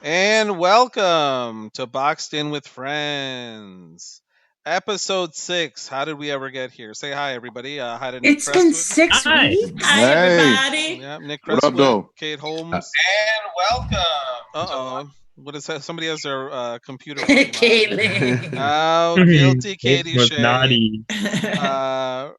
And welcome to Boxed In with Friends, episode 6. How did we ever get here? Say hi, everybody. Hi to Nick It's been Crestwood. 6 weeks. Hi, Hey, everybody. Yeah, Nick what up, Crestwood, though? Kate Uh, Holmes. And Uh welcome oh. What is that? Somebody has their computer working on. Caitlin. Oh, guilty It Katie was Shea. naughty. Uh,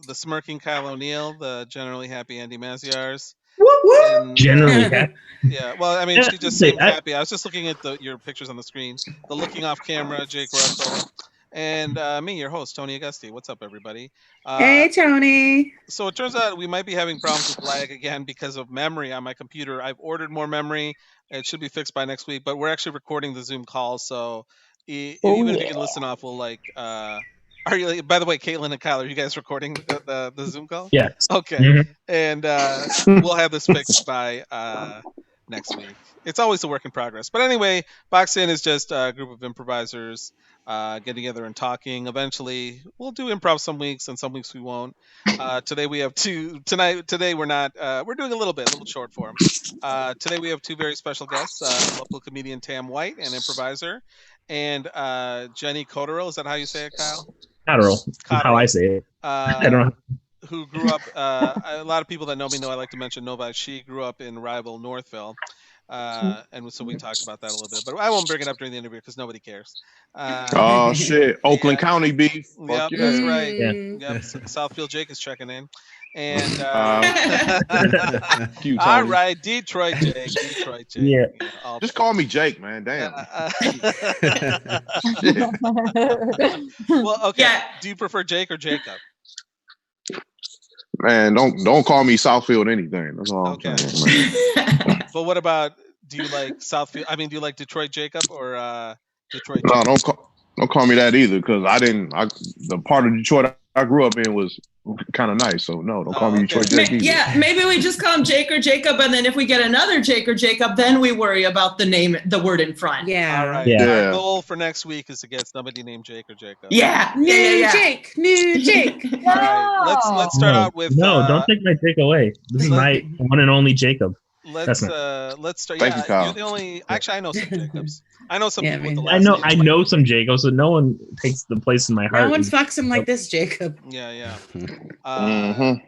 the smirking Kyle O'Neill, the generally happy Andy Maziars. Whoop, whoop. And Generally happy. yeah, well, I mean, Yeah, she just say, seemed happy. I was just looking at your pictures on the screen. The looking off camera, Jake Russell, and me, your host, Tony Augusti. What's up, everybody? Hey, Tony. So it turns out we might be having problems with lag again because of memory on my computer. I've ordered more memory. It should be fixed by next week, but we're actually recording the Zoom call, so even if you can listen off, we'll like. Are you? By the way, Caitlin and Kyle, are you guys recording the Zoom call? yes. Okay, Mhm. and we'll have this fixed by next week. It's always a work in progress. But anyway, Box In is just a group of improvisers getting together and talking. Eventually, we'll do improv some weeks, and some weeks we won't. Today we have two. Today we're not. We're doing a little short form. Today we have two very special guests: local comedian Tam White, an improviser, and Jennie Cotterill. Is that how you say it, Kyle? Cotterill. How I say it. I don't know. Who grew up? A lot of people that know me know I like to mention Nova. She grew up in rival Northville, and so we talked about that a little bit. But I won't bring it up during the interview because nobody cares. oh shit, Oakland County beef. Yep, Fuck yeah. that's right. Yeah. Yep, Southfield Jake is checking in, and Cute, all Tony. right, Detroit Jake. Yeah. All Just call me Jake, man. Damn. Shit. well, okay. Yeah. Do you prefer Jake or Jacob? Man, don't call me Southfield anything. That's all Okay. I'm saying, man. But what about? Do you like Southfield? I mean, do you like Detroit Jacob or Detroit? No, Jake? don't call me that either, because the part of Detroit I grew up in was kind of nice. So no, don't call me okay. Detroit Jake either. Yeah, maybe we just call him Jake or Jacob, and then if we get another Jake or Jacob, then we worry about the word in front. Yeah. All right. Yeah. Our goal for next week is to get somebody named Jake or Jacob. Yeah. New Jake. New Jake. All right. Let's start out with. No, don't take my Jake away. This is my one and only Jacob. Let's start. Thank you, Kyle. You're the only. Actually, I know some Jacobs. I know some Yeah, people with the man. last I name. know some Jacobs, but no one takes the place in my heart. No one fucks him like this, Jacob. Yeah. Mhm.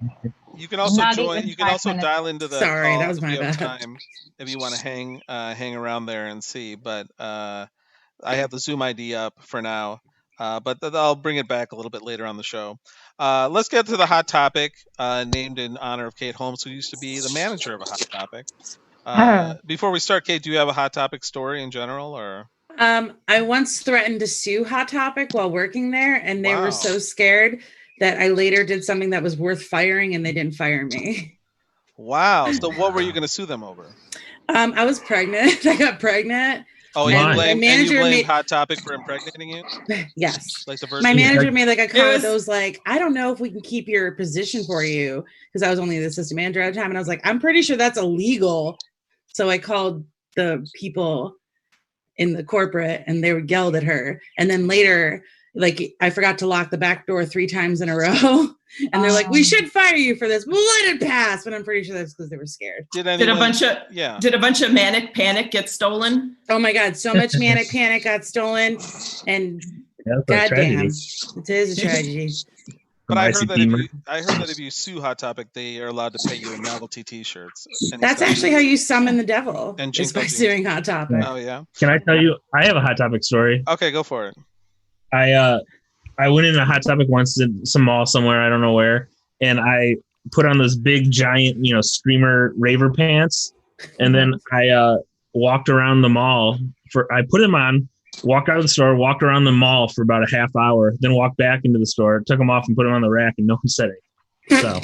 You can also Not join. even You can 5 also minutes. dial into the. Sorry, call that was if my you have bad. time if you want to hang around there and see. But I have the Zoom ID up for now. But I'll bring it back a little bit later on the show. Let's get to the hot topic, named in honor of Kate Holmes, who used to be the manager of a hot topic. Before we start, Kate, do you have a hot topic story in general, or? I once threatened to sue Hot Topic while working there, and they Wow. were so scared that I later did something that was worth firing, and they didn't fire me. Wow. So what were you going to sue them over? I was pregnant. I got pregnant. Oh, Why? you My blame manager made- Hot Topic for impregnating you, Yes. like the first. My year? manager made like a It comment was- that was like, I don't know if we can keep your position for you, because I was only the assistant manager at the time. And I was like, I'm pretty sure that's illegal. So I called the people in the corporate and they yelled at her. And then later, like, I forgot to lock the back door 3 times in a row. And they're like, we should fire you for this. We'll let it pass. But I'm pretty sure that's because they were scared. Did Did anyone? a bunch of Manic Panic get stolen? Oh my God. So much Manic Panic got stolen. And That's a goddamn, tragedy. it is a tragedy. But From I heard ICP that if you sue Hot Topic, they are allowed to pay you in novelty T-shirts. Any That's stuff. actually how you summon the devil. And is by Jinko suing Hot Topic. Oh yeah. Can I tell you? I have a hot topic story. Okay, go for it. I went in a hot topic once in some mall somewhere, I don't know where, and I put on those big giant, streamer raver pants, and then I walked around the mall I put them on, walked out of the store, walked around the mall for about a half hour, then walked back into the store, took them off and put them on the rack, and no one said it. So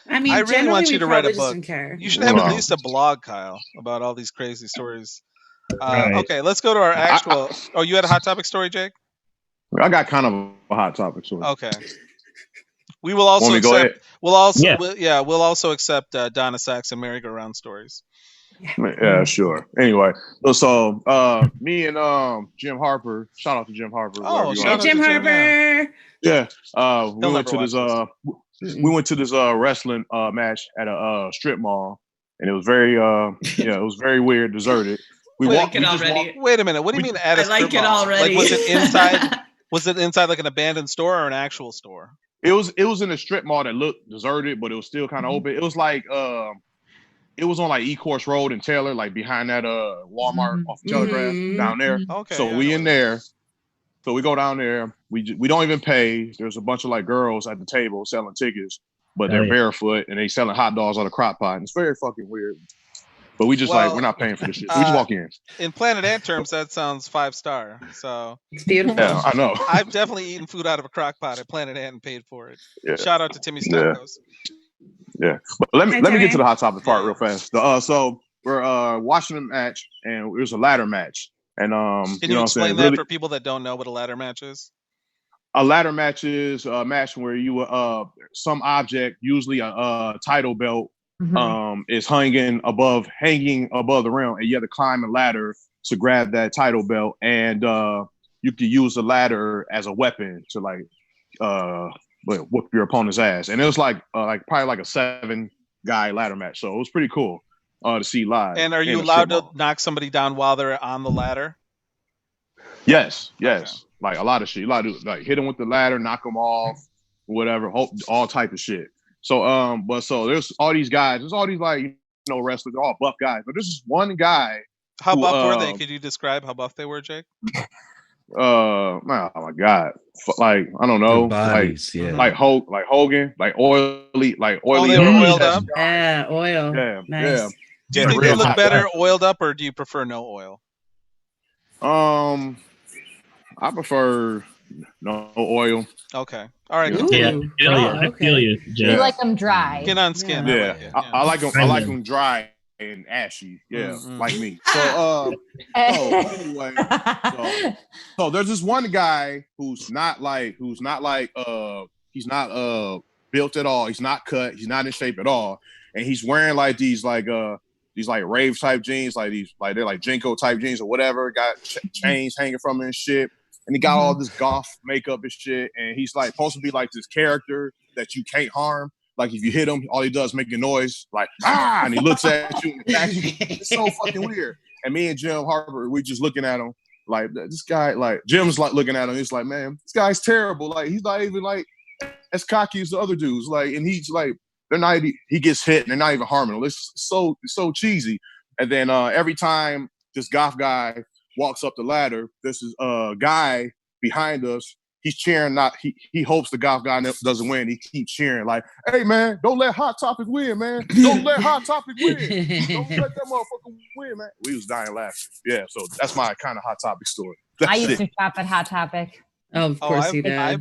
I mean, I really generally, want you we to write a probably just book. didn't care. You should have Wow. at least a blog, Kyle, about all these crazy stories. Right. Okay, let's go to our actual. Oh, you had a Hot Topic story, Jake? I got kind of a hot topic. So Okay. We will also Want me to go accept. ahead? We'll also. Yeah. We'll also accept Donna Sachs and merry-go-round stories. Yeah, sure. Anyway, so me and Jim Harper, shout out to Jim Harper. Oh, wherever you shout Hey, out are. to Jim Jim, Harper. Yeah, we He'll went never to this watch we went to this wrestling match at a strip mall, and it was very it was very weird, deserted. We Wait, walked. it already. Wait a minute. What do you mean at a I like strip it mall? already. Like, was it inside? Was it inside like an abandoned store or an actual store? It was in a strip mall that looked deserted, but it was still kind of open. It was like it was on like Ecorse Road in Taylor, like behind that Walmart off Telegraph down there. Okay. So we in there. So we go down there. We don't even pay. There's a bunch of like girls at the table selling tickets, but they're barefoot and they selling hot dogs on a crock pot. And it's very fucking weird. But we just like we're not paying for this shit. We just walk in. In Planet Ant terms, that sounds 5-star. So It's beautiful. Yeah, I know. I've definitely eaten food out of a crock pot at Planet Ant and paid for it. Yeah. Shout out to Timmy Stamkos. Yeah. But let me get to the hot topic part real fast. So we're watching the match, and it was a ladder match. And Can you explain that for people that don't know what a ladder match is? A ladder match is a match where you some object, usually a title belt, is hanging above the rim, and you have to climb a ladder to grab that title belt, and you can use the ladder as a weapon to like whoop your opponent's ass. And it was like probably like a 7-guy ladder match, so it was pretty cool to see live. And are you allowed to knock somebody down while they're on the ladder? Yes. Okay. Like a lot of shit. You allowed to like hit them with the ladder, knock them off, whatever, all type of shit. So so there's all these guys. There's all these like wrestlers. They're all buff guys, but this is one guy. How buff were they? Could you describe how buff they were, Jake? Oh my god, like I don't know, bodies, like Hogan, like oily. Oh, they were oiled up. Yeah, oil. Yeah, Nice. yeah. Do you think they look better oiled up, or do you prefer no oil? I prefer no oil. Okay. All right. Ooh. Yeah, I feel you, Jay. You like them dry. Skin on skin. Yeah, I like them. I like them dry and ashy. Yeah, like me. So anyway, so there's this one guy who's not built at all. He's not cut. He's not in shape at all, and he's wearing like these rave type jeans, like they're like Jinko type jeans or whatever. Got chains hanging from him and shit. And he got all this goth makeup and shit. And he's like supposed to be like this character that you can't harm. Like if you hit him, all he does is make a noise like and he looks at you and attacks you. It's so fucking weird. And me and Jim Harper, we just looking at him like this guy. Like Jim's like looking at him. He's like, man, this guy's terrible. Like he's not even like as cocky as the other dudes. Like, and he's like, he gets hit and they're not even harming him. It's so cheesy. And then every time this goth guy walks up the ladder, this is a guy behind us. He's cheering. He hopes the goth guy doesn't win. He keeps cheering like, "Hey man, don't let Hot Topic win, man. Don't let Hot Topic win. Don't let that motherfucker win, man." We was dying laughing. Yeah, so that's my kind of Hot Topic story. I used to shop at Hot Topic. Of course you did. I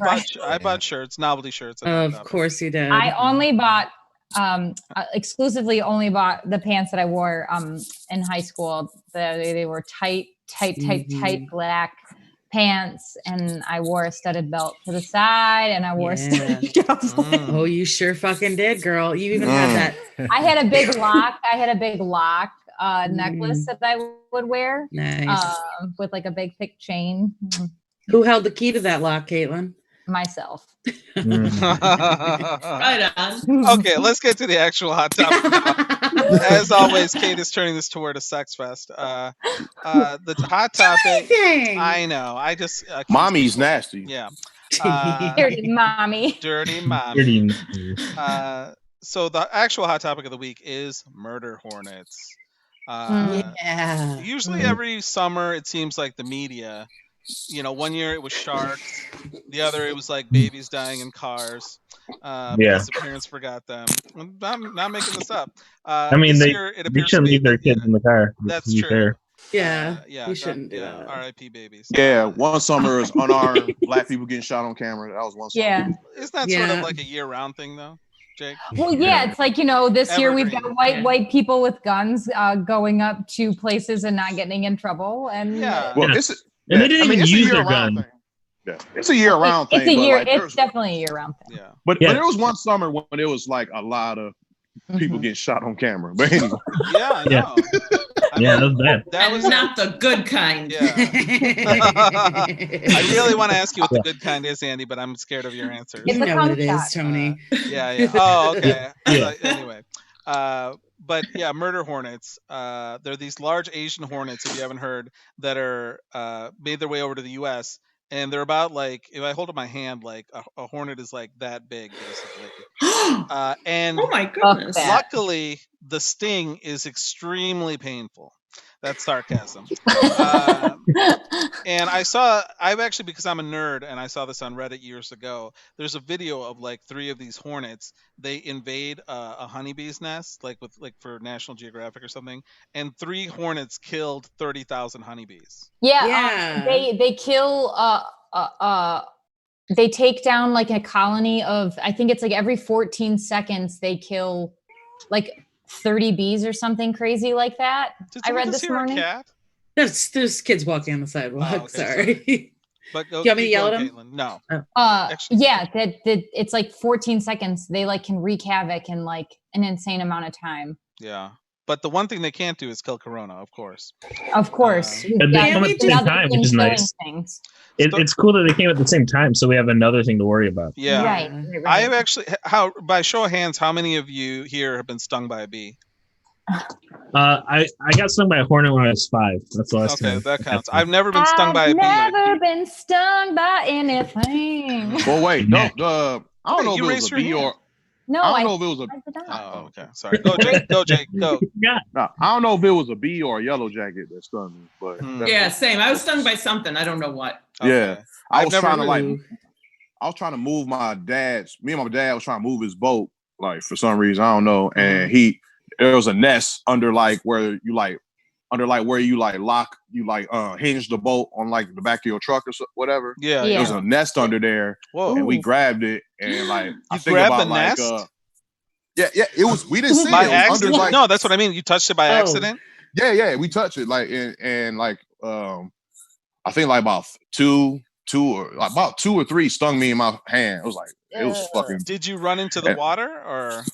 bought shirts, novelty shirts. Of course you did. I only bought exclusively the pants that I wore in high school. They were tight black pants, and I wore a studded belt to the side, and I wore studded Oh, you sure fucking did, girl. You even had that. I had a big lock necklace that I would wear. Nice. With like a big thick chain. Who held the key to that lock, Caitlin? Myself. Right on. Okay, let's get to the actual hot topic. As always, Kate is turning this toward a sex fest. The hot topic. I know. I just mommy's nasty. Yeah. Dirty mommy. Dirty mommy. So the actual hot topic of the week is murder hornets. Usually every summer, it seems like the media. One year it was sharks. The other it was like babies dying in cars. Because the parents forgot them. I'm not making this up. I mean, they shouldn't leave their kids in the car. That's true. Fair. Yeah, you shouldn't do that. R.I.P. babies. Yeah, one summer is unarmed black people getting shot on camera. That was one summer. Yeah. Isn't that sort of like a year-round thing, though, Jake? Well, yeah, it's like, this year we've got white people with guns going up to places and not getting in trouble. And and they didn't even use their gun. Yeah, it's a year-round thing. It's definitely a year-round thing. Yeah, but there was one summer when it was like a lot of people getting shot on camera. But anyway, I know. That was bad. That was not the good kind. Yeah. I really want to ask you what the good kind is, Andy, but I'm scared of your answers. You know what it is, Tony. Yeah. Oh, okay. Anyway, but yeah, murder hornets. They're these large Asian hornets, if you haven't heard, that are made their way over to the U.S. And they're about like, if I hold up my hand, like a hornet is like that big, basically. And Oh my Fuck goodness. that. luckily, the sting is extremely painful. That's sarcasm. And I've actually, because I'm a nerd and I saw this on Reddit years ago, there's a video of like 3 of these hornets. They invade a honeybee's nest, like for National Geographic or something, and 3 hornets killed 30,000 honeybees. Yeah, Yeah. they kill they take down like a colony of, I think it's like every 14 seconds they kill like 30 bees or something crazy like that. Did I someone read just this hear morning. A cat? There's kids walking on the sidewalk. Oh, okay, sorry. But go, Do you want me to keep yell going, at 'em? Caitlin. No. Actually- Yeah, that it's like 14 seconds. They like can wreak havoc in like an insane amount of time. Yeah. But the one thing they can't do is kill Corona, of course. Of course. we've And they got come at the same another time, thing which is killing nice. things. It's cool that they came at the same time, so we have another thing to worry about. Yeah. Right. I have actually, by show of hands, how many of you here have been stung by a bee? I got stung by a hornet when I was 5. That's the last Okay, time. that counts. I've never been stung by a bee. Never been stung by anything. Well, wait, no, I don't know if you it was raised a your bee hand. or No, I don't know if it was a. I did not. Oh, okay. Sorry. Go, Jake. Go, Jake. Go. Yeah. No, I don't know if it was a bee or a yellow jacket that stung me, but Hmm. Yeah, same. I was stung by something. I don't know what. Okay. Yeah. I I've was never trying to like, Ooh. I was trying to move my dad's. Me and my dad was trying to move his boat, like for some reason I don't know, and there was a nest under like where you like lock hinge the boat on like the back of your truck or whatever. Yeah. Yeah. There was a nest under there, Whoa. and we grabbed it and like I You think grabbed about the like nest? yeah, it was. We didn't see By it. It was under accident? like No, that's what I mean. You touched it by Oh. accident? yeah, we touched it like and like I think like about two or 3 stung me in my hand. It was like it was fucking Did you run into the water or?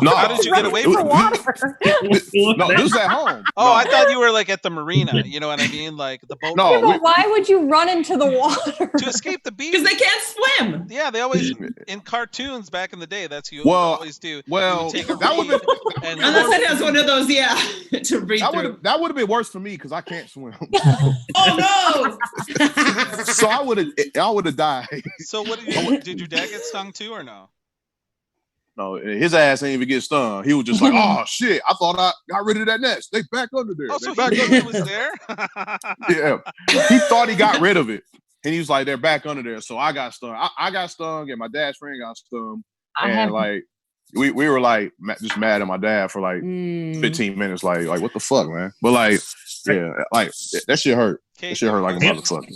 no. How did you get away it was- from water? No, this was at home. Oh, No. I thought you were like at the marina. You know what I mean? Like the boat. No. But why would you run into the water? To escape the bees. Because they can't swim. Yeah, they always in cartoons back in the day. That's what you Well, always do. You well, would take a that would reed be and Unless it has one of those, yeah, to read through. that would have been worse for me because I can't swim. Oh So I would have died. So what did your dad get stung too or no? No, his ass ain't even get stung. He was just like, "Oh shit! I thought I got rid of that nest. They back under there. Oh, They so back he under knew it was there. Yeah, he thought he got rid of it, and he was like, "They're back under there." So I got stung. I got stung, and my dad's friend got stung, I and have like we were like just mad at my dad for like Mm. 15 minutes. Like what the fuck, man? But like, yeah, like that shit hurt. That shit hurt like a motherfucker.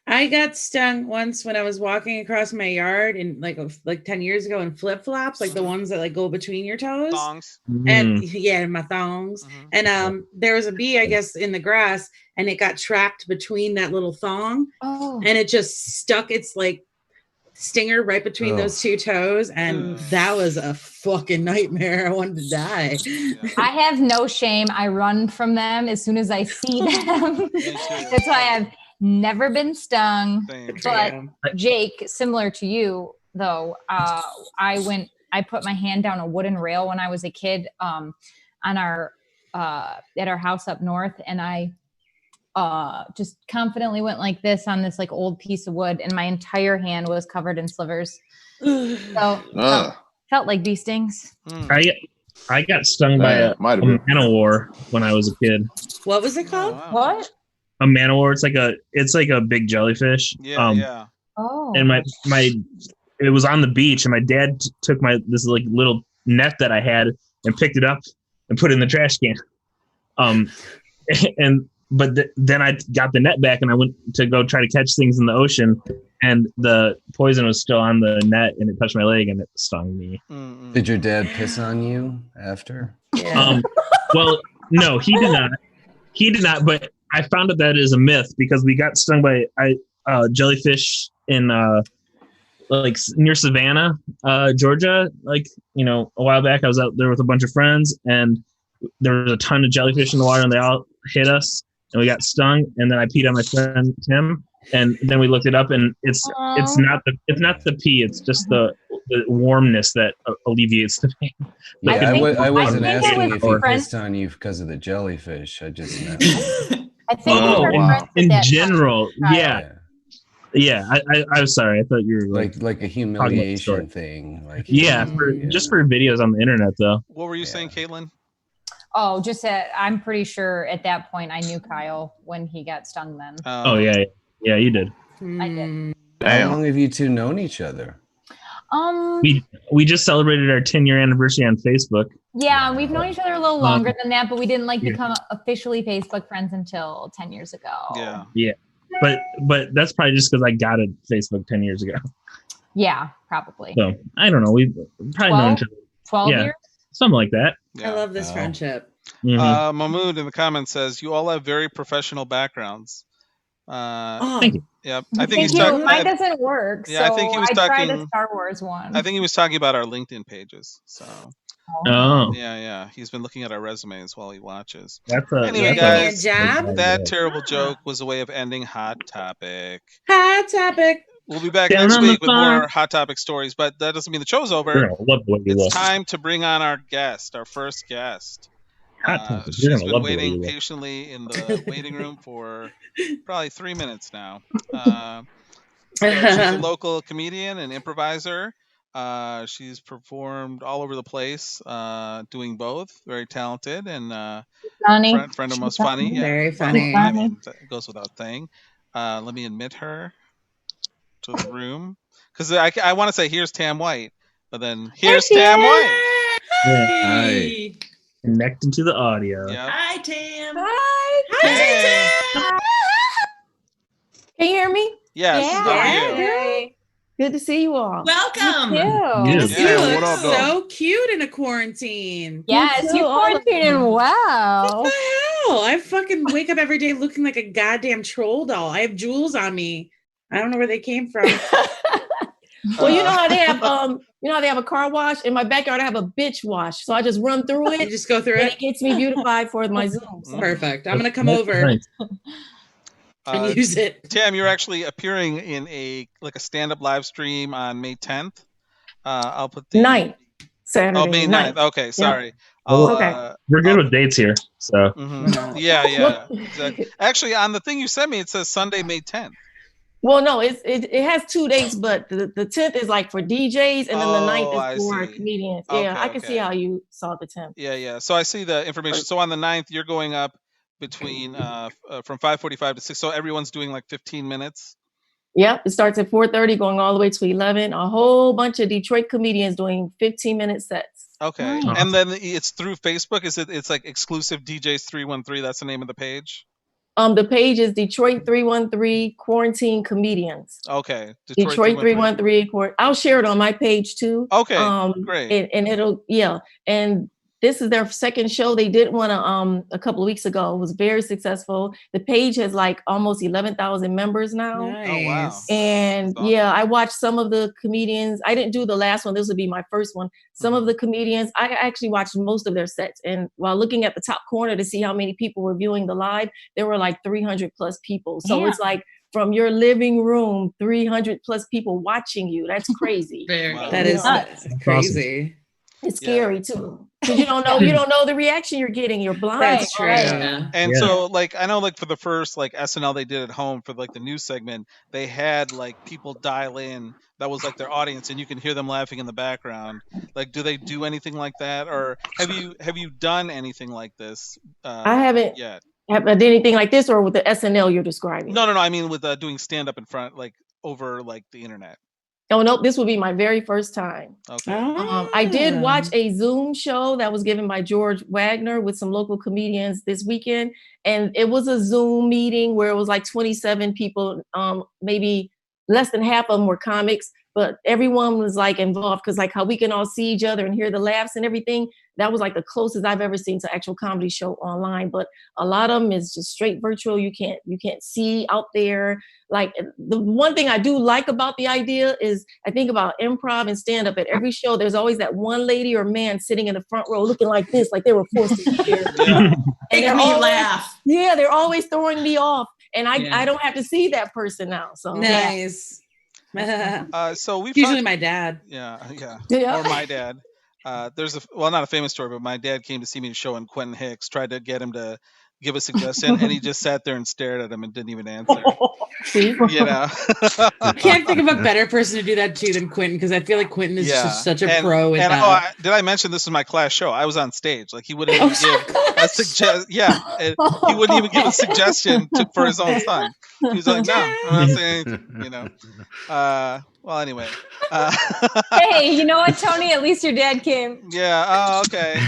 I got stung once when I was walking across my yard in like 10 years ago in flip flops, like the ones that like go between your toes. Thongs. And yeah, my thongs. Mhm. And there was a bee, I guess, in the grass, and it got trapped between that little thong, Oh. and it just stuck its like stinger right between those 2 toes, and that was a fucking nightmare. I wanted to die. I have no shame. I run from them as soon as I see them. Me too. That's why I've never been stung. Same. But Jake, similar to you though, I put my hand down a wooden rail when I was a kid on our at our house up north, and I just confidently went like this on this like old piece of wood, and my entire hand was covered in slivers. So felt like bee stings. Mm. I got stung by a man-o-war when I was a kid. What was it called? Oh, wow. What? A man-o-war, it's like a big jellyfish. Yeah, yeah. Oh. And it was on the beach, and my dad took this like little net that I had and picked it up and put it in the trash can. Then I got the net back and I went to go try to catch things in the ocean, and the poison was still on the net, and it touched my leg and it stung me. Mm-mm. Did your dad piss on you after? Well, no, he did not. He did not, but I found out that is a myth because we got stung by jellyfish in like near Savannah, Georgia. Like, a while back, I was out there with a bunch of friends, and there was a ton of jellyfish in the water, and they all hit us, and we got stung. And then I peed on my friend Tim, and then we looked it up, and it's not the pee, it's just the the warmness that alleviates the pain. Yeah, I wasn't I think asking it if was he friends- pissed on you because of the jellyfish. I just meant. I think we were wow. friends at In that general, time. yeah. Yeah, I was sorry. I thought you were like a humiliation thing. Like yeah, Mm. just for videos on the internet though. What were you saying, Caitlin? Oh, just that I'm pretty sure at that point I knew Kyle when he got stung then. Oh yeah, you did. I did. Mm. How Damn. long have you two known each other? We just celebrated our 10-year anniversary on Facebook. Yeah, we've known each other a little longer Um, than that, but we didn't yeah. become officially Facebook friends until 10 years ago. Yeah. But that's probably just because I got a Facebook 10 years ago. Yeah, probably. So I don't know. We've probably known each other 12 Yeah. years? something like that. Yeah. I love this Wow. friendship. Mhm. Mahmood in the comments says you all have very professional backgrounds. Thank you. Yeah, I Thank think he's you. talking. Mine doesn't work. Yeah, I think he was tried talking- a Star Wars one. I think he was talking about our LinkedIn pages. So Oh, yeah, he's been looking at our resumes while he watches. that's a Anyway, that's a- guys, job. That terrible joke was a way of ending Hot Topic. Hot topic. We'll be back Down next on the week with farm. more Hot Topic stories, but that doesn't mean the show's You're over. gonna love the way you It's look. time to bring on our guest, our first guest. Hot topic. You're She's gonna been love the way waiting you look. patiently in the waiting room for probably 3 minutes now. She's a local comedian and improviser. She's performed all over the place, doing both. Very talented and Funny. friend of most funny. Yeah, Very well, funny. I mean, that goes without saying. Let me admit her to the room because I want to say here's Tam White, but then here's Tam White. Yeah. Connected to the audio. Yeah. Hi, Tam. Hey. Can you hear me? Yes. How are you? Hey. Good to see you all. Welcome. Yeah. You Yeah, look what up, though? so cute in a quarantine. Yes, You you too, all of quarantined you. well. What the hell? I fucking wake up every day looking like a goddamn troll doll. I have jewels on me. I don't know where they came from. Well, you know how they have a car wash in my backyard. I have a bitch wash, so I just run through You it, just go through and it. it gets me beautified for my Zoom. So. Perfect. I'm gonna come That's over nice. and use it. Tam, you're actually appearing in a stand-up live stream on May 10th. I'll put the Ninth, Saturday. Oh, May 9th. Okay, sorry. Well, Okay. We're good with dates here. So Yeah, exactly. Actually, on the thing you sent me, it says Sunday, May 10th. Well, no, it has 2 dates, but the 10th is like for DJs, and then the 9th Oh, I is for see. comedians. Okay, Yeah, I can see okay. how you saw the 10th. Yeah. So I see the information. So on the 9th, you're going up between from 5:45 to 6. So everyone's doing like 15 minutes. Yep, it starts at 4:30, going all the way to 11. A whole bunch of Detroit comedians doing 15-minute sets. Okay. Nice. And then it's through Facebook. It's like exclusive DJs 313. That's the name of the page. The page is Detroit 313 Quarantine Comedians. Okay. Detroit 313. I'll share it on my page too. Okay. Great. And it'll, yeah. And this is their second show. They did one a couple of weeks ago. It was very successful. The page has like almost 11,000 members now. Nice. Oh, wow. And That's yeah, awesome. I watched some of the comedians. I didn't do the last one. This would be my first one. Some of the comedians, I actually watched most of their sets. And while looking at the top corner to see how many people were viewing the live, there were like 300 plus people. So Yeah. it's like from your living room, 300 plus people watching you. That's crazy. Very Wow. That is Nuts. crazy. It's Yeah. scary too. Because you don't know the reaction you're getting. You're blind. That's true. Yeah. And Yeah. so, like, I know, like, for the first, like, SNL they did at home for, like, the news segment, they had, like, people dial in. That was, like, their audience, and you can hear them laughing in the background. Like, do they do anything like that? Or have you done anything like this I haven't yet? done anything like this, or with the SNL you're describing. No. I mean, with doing stand-up in front, like, over, like, the internet. Oh, nope. This will be my very first time. Okay. I did watch a Zoom show that was given by George Wagner with some local comedians this weekend. And it was a Zoom meeting where it was like 27 people, maybe less than half of them were comics, but everyone was like involved because like how we can all see each other and hear the laughs and everything. That was like the closest I've ever seen to actual comedy show online. But a lot of them is just straight virtual. You can't see out there. Like the one thing I do like about the idea is I think about improv and stand up at every show. There's always that one lady or man sitting in the front row looking like this, like they were forced to be here. Yeah. And Make they're me always, laugh. yeah, they're always throwing me off. And Yeah. I don't have to see that person now. So Nice. So we've Usually talked, my dad. yeah, Yeah. or my dad. There's not a famous story, but my dad came to see me show, and Quentin Hicks tried to get him to give a suggestion, and he just sat there and stared at him and didn't even answer. See? You know. I can't think of a better person to do that to than Quentin, because I feel like Quentin is just such a pro at that. Did I mention this was my class show? I was on stage. Like he wouldn't even give a suggestion. Yeah, he wouldn't even give a suggestion for his own son. He was like, "No, I'm not saying anything." You know. Well, anyway. Hey, you know what, Tony? At least your dad came. Yeah. Oh, okay.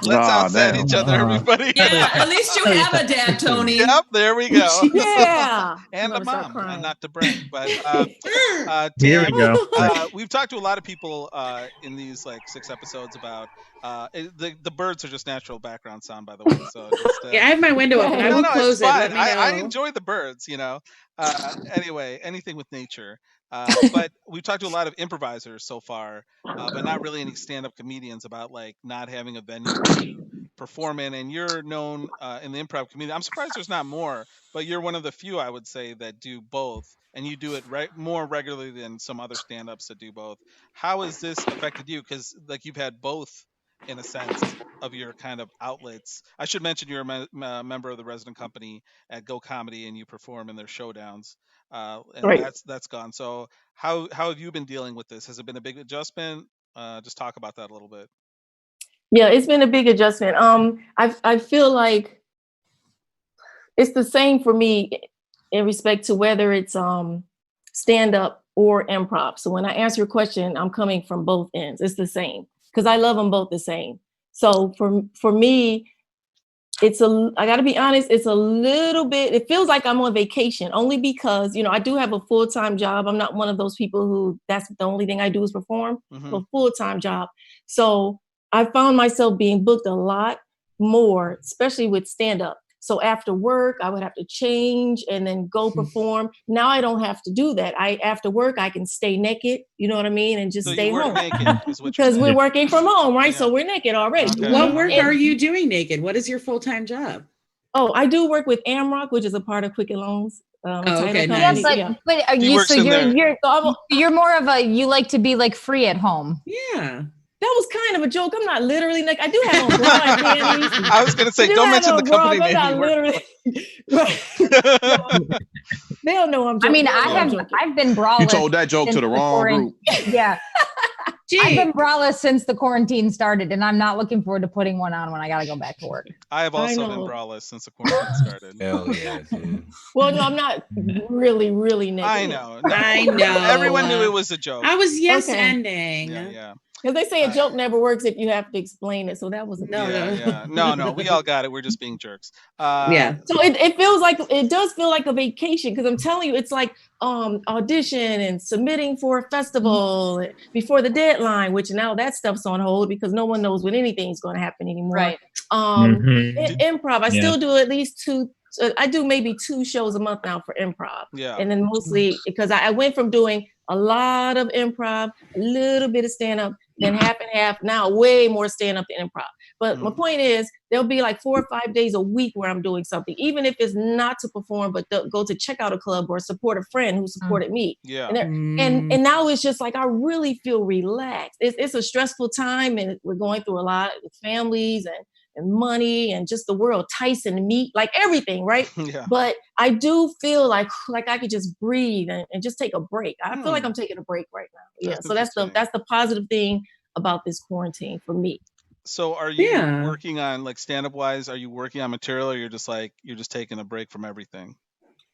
Let's outside each other, everybody. Yeah, at least you have a dad, Tony. Yep. There we go. Yeah. And a mom, and not to brag, but Here Tam, we go. we've talked to a lot of people in these like 6 episodes about the birds are just natural background sound, by the way. So just, Yeah, I have my window open. I will close it's it. fine. Let me know. I enjoy the birds, you know. Anyway, anything with nature. But we've talked to a lot of improvisers so far, but not really any stand-up comedians about like not having a venue to perform in. And you're known in the improv community. I'm surprised there's not more, but you're one of the few, I would say, that do both, and you do it more regularly than some other stand-ups that do both. How has this affected you? Because like you've had both in a sense of your kind of outlets. I should mention you're a member of the resident company at Go Comedy, and you perform in their showdowns. And Right. that's gone. So how have you been dealing with this? Has it been a big adjustment? Just talk about that a little bit. Yeah, it's been a big adjustment. I feel like it's the same for me in respect to whether it's stand up or improv. So when I answer your question, I'm coming from both ends. It's the same because I love them both the same. So for me, I got to be honest, it's a little bit, it feels like I'm on vacation only because, I do have a full-time job. I'm not one of those people who that's the only thing I do is perform. Mhm. A full-time job. So I found myself being booked a lot more, especially with stand-up. So after work, I would have to change and then go perform. Now I don't have to do that. After work, I can stay naked, you know what I mean? And just So stay you work home. naked is what you're Because saying. we're working from home, right? Yeah. So we're naked already. Okay. What work Yeah. are you doing naked? What is your full-time job? Oh, I do work with Amrock, which is a part of Quicken Loans. okay, title nice. company. Yeah, but are He you? works So in there. you're more of a you like to be like free at home. Yeah. That was kind of a joke. I'm not literally like I do have on bra and panties. I was gonna say, don't mention the company I'm name. not you work literally. Right. They don't know I'm joking. I mean, I'm joking. I've been braless. You told that joke to the wrong group. Yeah. Gee. I've been braless since the quarantine started, and I'm not looking forward to putting one on when I gotta go back to work. I have also been know. braless since the quarantine started. Hell yeah, dude. Well, no, I'm not really naked. I know. No. I know. Everyone knew it was a joke. I was yes Okay. ending. Yeah. Because they say a joke never works if you have to explain it. So that was No. We all got it. We're just being jerks. Yeah. So it feels like it does feel like a vacation because I'm telling you, it's like audition and submitting for a festival before the deadline, which now that stuff's on hold because no one knows when anything's going to happen anymore. Right. Improv, I still do at least 2. I do maybe 2 shows a month now for improv. Yeah. And then mostly because I went from doing a lot of improv, a little bit of stand-up, then half and half, now way more stand-up than improv. But my point is, there'll be like 4 or 5 days a week where I'm doing something, even if it's not to perform, but go to check out a club or support a friend who supported me. Yeah. And now it's just like, I really feel relaxed. It's a stressful time and we're going through a lot with families and money and just the world, Tyson meat, like everything, right? Yeah. But I do feel like I could just breathe and just take a break. I feel like I'm taking a break right now. Yeah. So that's the positive thing about this quarantine for me. So are you working on like stand-up wise? Are you working on material or you're just taking a break from everything?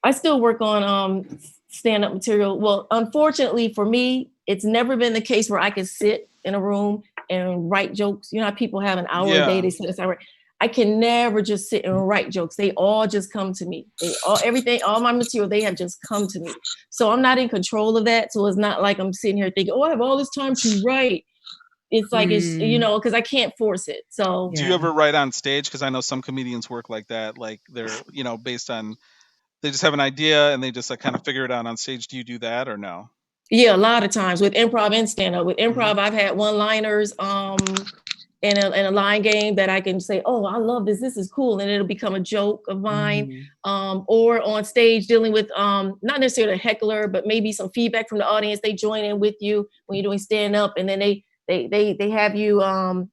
I still work on stand-up material. Well, unfortunately for me, it's never been the case where I can sit in a room and write jokes. You know how people have an hour a day, they sit aside. I can never just sit and write jokes. They all just come to me. All my material, they have just come to me. So I'm not in control of that. So it's not like I'm sitting here thinking, I have all this time to write. It's like, it's, because I can't force it. So do you ever write on stage? Because I know some comedians work like that. Like they're, based on, they just have an idea and they just like kind of figure it out on stage. Do you do that or no? Yeah, a lot of times with improv and stand-up. With improv, I've had one-liners in a line game that I can say, oh, I love this. This is cool. And it'll become a joke of mine. Or on stage dealing with not necessarily a heckler, but maybe some feedback from the audience. They join in with you when you're doing stand up, and then they have you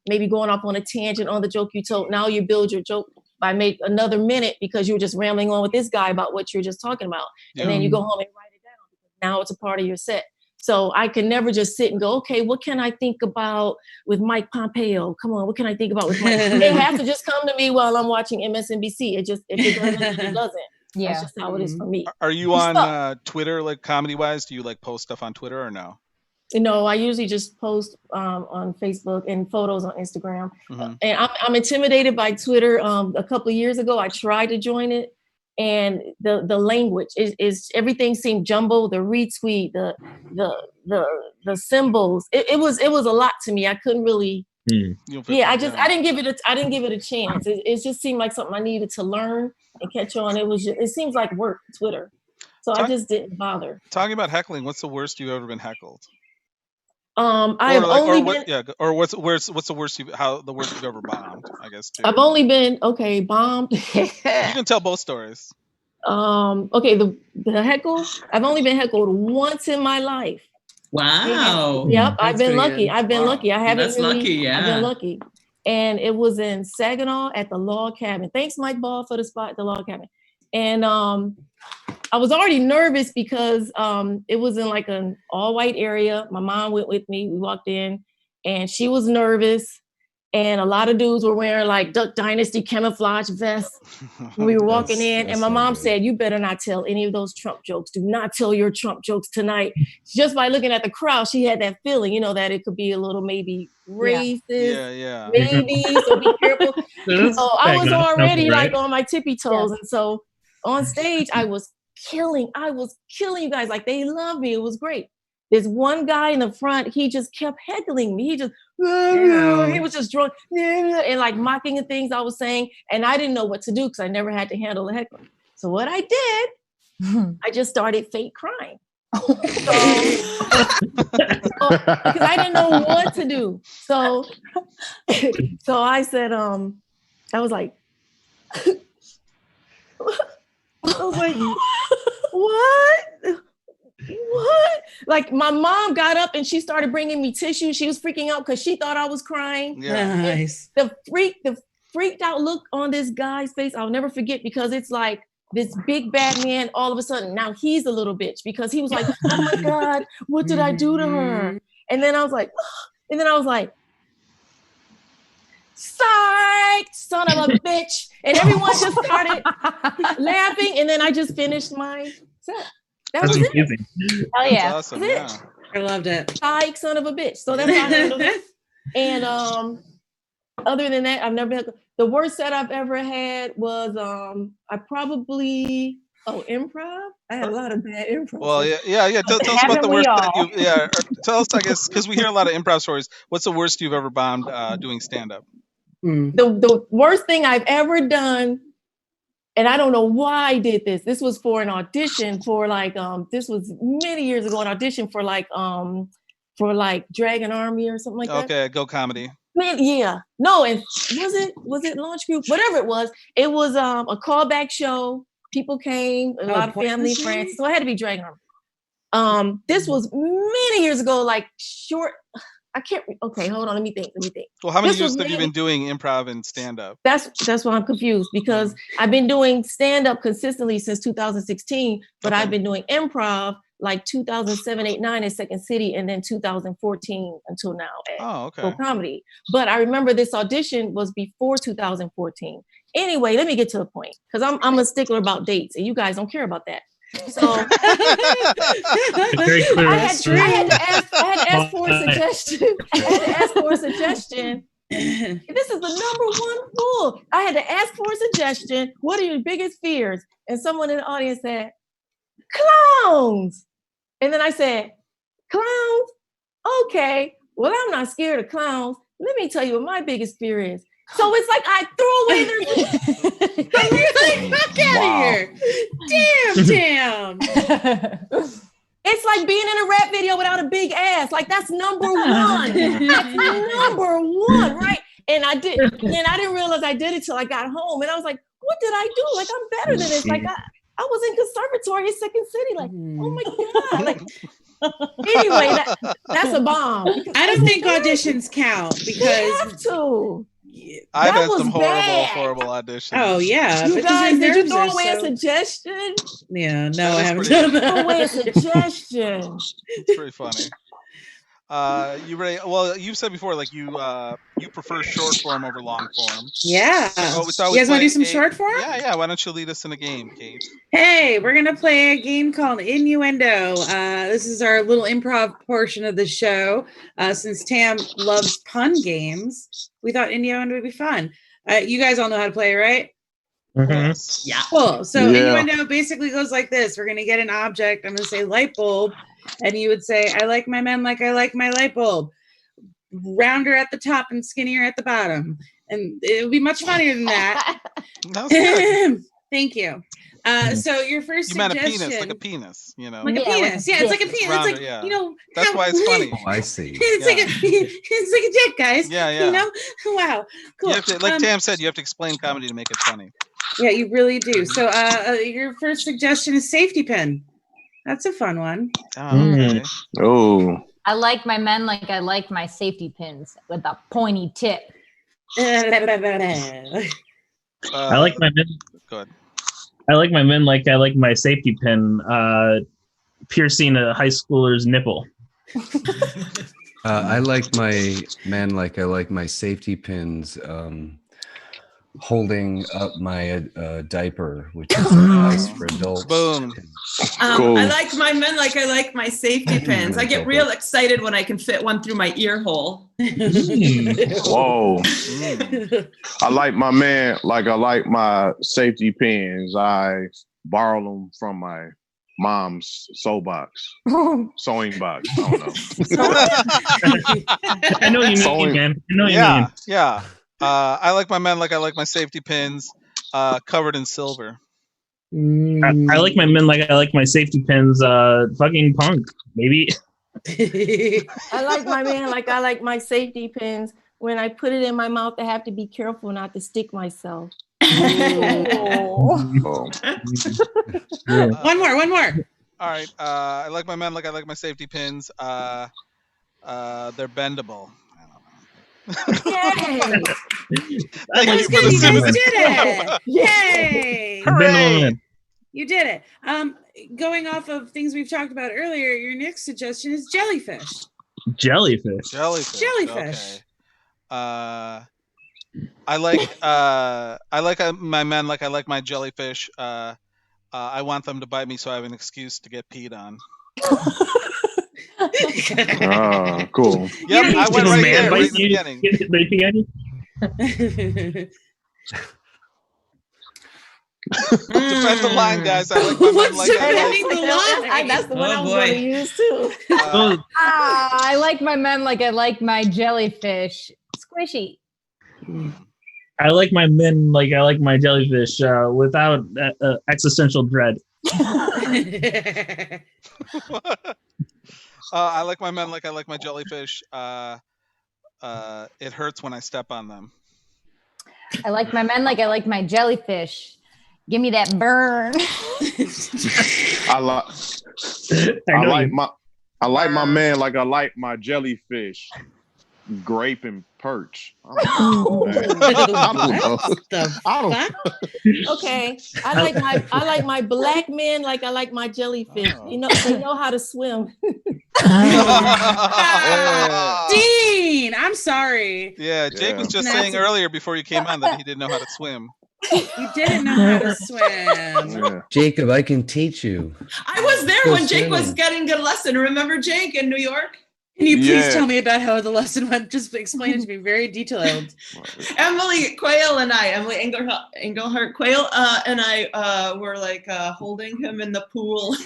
maybe going off on a tangent on the joke you told. Now you build your joke by make another minute because you were just rambling on with this guy about what you were just talking about. And then you go home and write it down because now it's a part of your set. So I can never just sit and go, okay, what can I think about with Mike Pompeo? Come on, what can I think about with Mike? It has to just come to me while I'm watching MSNBC. It just, if it doesn't, it doesn't. Yeah. That's just how it is for me. Are you on Twitter, like comedy wise? Do you like post stuff on Twitter or no? No, I usually just post on Facebook and photos on Instagram. And I'm intimidated by Twitter. A couple of years ago, I tried to join it. And the language is everything seemed jumbled. The retweet, the symbols. It was a lot to me. I couldn't really. I didn't give it a chance. It just seemed like something I needed to learn and catch on. It seems like work, Twitter. So I just didn't bother. Talking about heckling, what's the worst you've ever been heckled? What's the worst you've ever bombed, I guess too. I've only been bombed. You can tell both stories. The heckle, I've only been heckled once in my life. Wow. Yep, I've been lucky. I've been lucky. I haven't That's lucky, yeah. I've been lucky. And it was in Saginaw at the Log Cabin. Thanks, Mike Ball, for the spot at the Log Cabin. And I was already nervous because it was in like an all-white area. My mom went with me. We walked in, and she was nervous. And a lot of dudes were wearing like Duck Dynasty camouflage vests. We were walking in, and my mom said, "You better not tell any of those Trump jokes. Do not tell your Trump jokes tonight." Just by looking at the crowd, she had that feeling, that it could be a little maybe racist. Yeah. Maybe, so be careful. So I was already like on my tippy toes, and so on stage, I was killing you guys. Like, they loved me. It was great. There's one guy in the front, he just kept heckling me. He was just drunk and like mocking the things I was saying. And I didn't know what to do because I never had to handle a heckler. So what I did, I just started fake crying. Because I didn't know what to do. So I said, I was like, what? Like, my mom got up and she started bringing me tissue. She was freaking out because she thought I was crying. Yeah. Nice. The freaked out look on this guy's face, I'll never forget, because it's like this big bad man, all of a sudden, now he's a little bitch because he was like, oh my God, what did I do to her? And then I was like, psych, son of a bitch. And everyone just started laughing. And then I just finished my set. That was amazing. it. Hell yeah. That's awesome. Yeah. I loved it. Psych, son of a bitch. So that's how I handled it. And other than that, I've never had the worst set I've ever had was improv. I had a lot of bad improv. Well, yeah. Tell us about the worst that tell us, I guess, because we hear a lot of improv stories. What's the worst you've ever bombed doing stand-up? The worst thing I've ever done, and I don't know why I did this. This was for an audition for like this was many years ago, an audition for Dragon Army or something like that. Okay, Go Comedy. Man, yeah. No, and was it Launch Group? Whatever it was a callback show. People came, a lot of family, friends. So it had to be Dragon Army. This was many years ago, like short. I can't. Okay, hold on. Let me think. Well, how many years have you been doing improv and stand-up? That's why I'm confused, because I've been doing stand-up consistently since 2016, but I've been doing improv like 2007, 8, 9 at Second City, and then 2014 until now at Go Comedy. But I remember this audition was before 2014. Anyway, let me get to the point, because I'm a stickler about dates, and you guys don't care about that. So I had to ask for a suggestion. This is the number one rule. I had to ask for a suggestion. What are your biggest fears? And someone in the audience said, clowns. And then I said, clowns? Okay. Well, I'm not scared of clowns. Let me tell you what my biggest fear is. So it's like I threw away their fuck out of here. Damn. It's like being in a rap video without a big ass. Like, that's number one. That's number one, right? And I didn't realize I did it till I got home. And I was like, what did I do? Like, I'm better than this. Like, I was in conservatory at Second City. Like, oh my God. Like, anyway, that's a bomb. I don't think auditions count because you have to. I've That had some was bad. horrible auditions. Oh yeah, You because guys, your did you nerves throw are away a so- suggestion? Yeah, no, That I is haven't pretty done good. Throw away a that. suggestion. It's pretty funny. You ready? Well, you've said before, like you prefer short form over long form. Yeah. Oh, so You guys want to do some a- short form? Yeah. Why don't you lead us in a game, Kate? Hey, we're gonna play a game called Innuendo. This is our little improv portion of the show. Since Tam loves pun games, we thought Innuendo would be fun. You guys all know how to play, right? Mhm. Yeah. Cool. So Yeah. Innuendo basically goes like this. We're gonna get an object. I'm gonna say light bulb, and you would say, "I like my men like I like my light bulb." Rounder at the top and skinnier at the bottom, and it would be much funnier than that. That was good. Thank you. So your first You meant a suggestion, penis, like a penis, you know. like a Yeah, like penis. a Yeah, it's like a dick. penis. Rounder, It's like yeah. you know. That's why it's funny. Oh, I see. It's like it's like a dick, guys. Yeah. You know. Wow. Cool. You have to, like Tam said, you have to explain comedy to make it funny. Yeah, you really do. So your first suggestion is safety pin. That's a fun one. Oh, okay. Oh. I like my men like I like my safety pins with a pointy tip. I like my men. Good. I like my men like I like my safety pin piercing a high schooler's nipple. I like my men like I like my safety pins holding up my diaper, which is nice for adults. Boom. Cool. I like my men like I like my safety pins. I get real excited when I can fit one through my ear hole. Whoa. I like my man like I like my safety pins. I borrow them from my mom's sewing box. I don't know. I know you Sewing- mean, man. I know you Yeah, mean. yeah. I like my men like I like my safety pins, covered in silver. I like my men like I like my safety pins. Fucking punk, maybe. I like my man like I like my safety pins. When I put it in my mouth, I have to be careful not to stick myself. Oh. One more. All right. I like my men like I like my safety pins. They're bendable. Yay! Thank That was you for good. the You guys sympathy. did it. Yay! Hooray! You did it. Going off of things we've talked about earlier, your next suggestion is jellyfish. Jellyfish. Jellyfish. Jellyfish. Okay. I like my men like I like my jellyfish. I want them to bite me so I have an excuse to get peed on. Cool. Yep, I went right there, right bite in the you. beginning. They pee on you? Defend the line, guys. I like my men What's like I like. defending the line? That's the one Oh, I was boy. going to use too. I like my men like I like my jellyfish. Squishy. I like my men like I like my jellyfish without existential dread. I like my men like I like my jellyfish. It hurts when I step on them. I like my men like I like my jellyfish. Give me that burn. I like my man like I like my jellyfish. Grape and perch. I don't know. Okay. I like my black men like I like my jellyfish. Oh. You know, they know how to swim. Dean, I'm sorry. Yeah, Jake was just That's saying a- earlier before you came on that he didn't know how to swim. You didn't know how to swim. Yeah. Jacob, I can teach you. I was there Go when Jake was swimming. getting a lesson. Remember Jake in New York? Can you please Yeah. tell me about how the lesson went? Just explain it to me very detailed. Emily Quayle and I, Emily Engelhart Quayle, and I were like holding him in the pool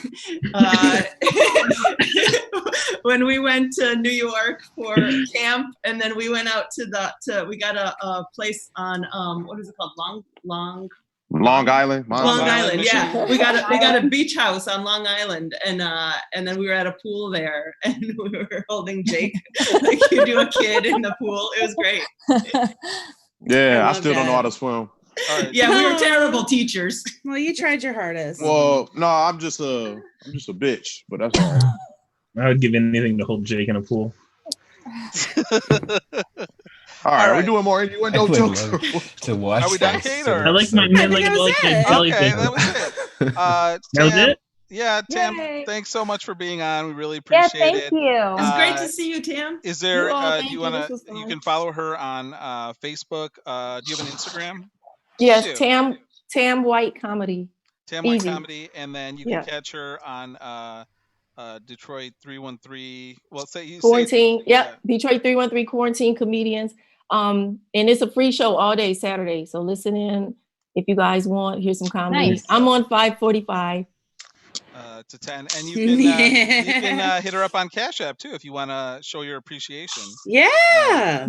when we went to New York for camp, and then we went out to we got a place on what is it called, Long Island. Long Island, yeah. Michigan. We got a beach house on Long Island, and then we were at a pool there, and we were holding Jake like you do a kid in the pool. It was great. Yeah, I love still don't know that. how to swim. All right. Yeah, we were terrible teachers. Well, you tried your hardest. Well, no, I'm just a bitch, but that's all right. I would give anything to hold Jake in a pool. All right, right. we're doing more I innuendo would jokes. love to watch. Are we done, this. Kate, So or- I like my I think that I was like my it. jellyfish. Okay, that was it. That was Tam, it? yeah, Tam, Yay. thanks so much for being on. We really Yeah, appreciate thank it. you. It was great Uh, to see you, Tam. Is there? You all, Do thank you you. want This to? was You fun. can follow her on Facebook. Do you have an Instagram? Yes, You do. Tam White comedy. Tam White Easy. Comedy, and then you can Yeah. catch her on Detroit 313. Well, say you say Quarantine. yeah. Yep. Detroit 313 Quarantine Comedians. And it's a free show all day Saturday. So listen in if you guys want. Here's some comedy. Nice. I'm on 5:45. To 10, and you can hit her up on Cash App too if you want to show your appreciation. Yeah.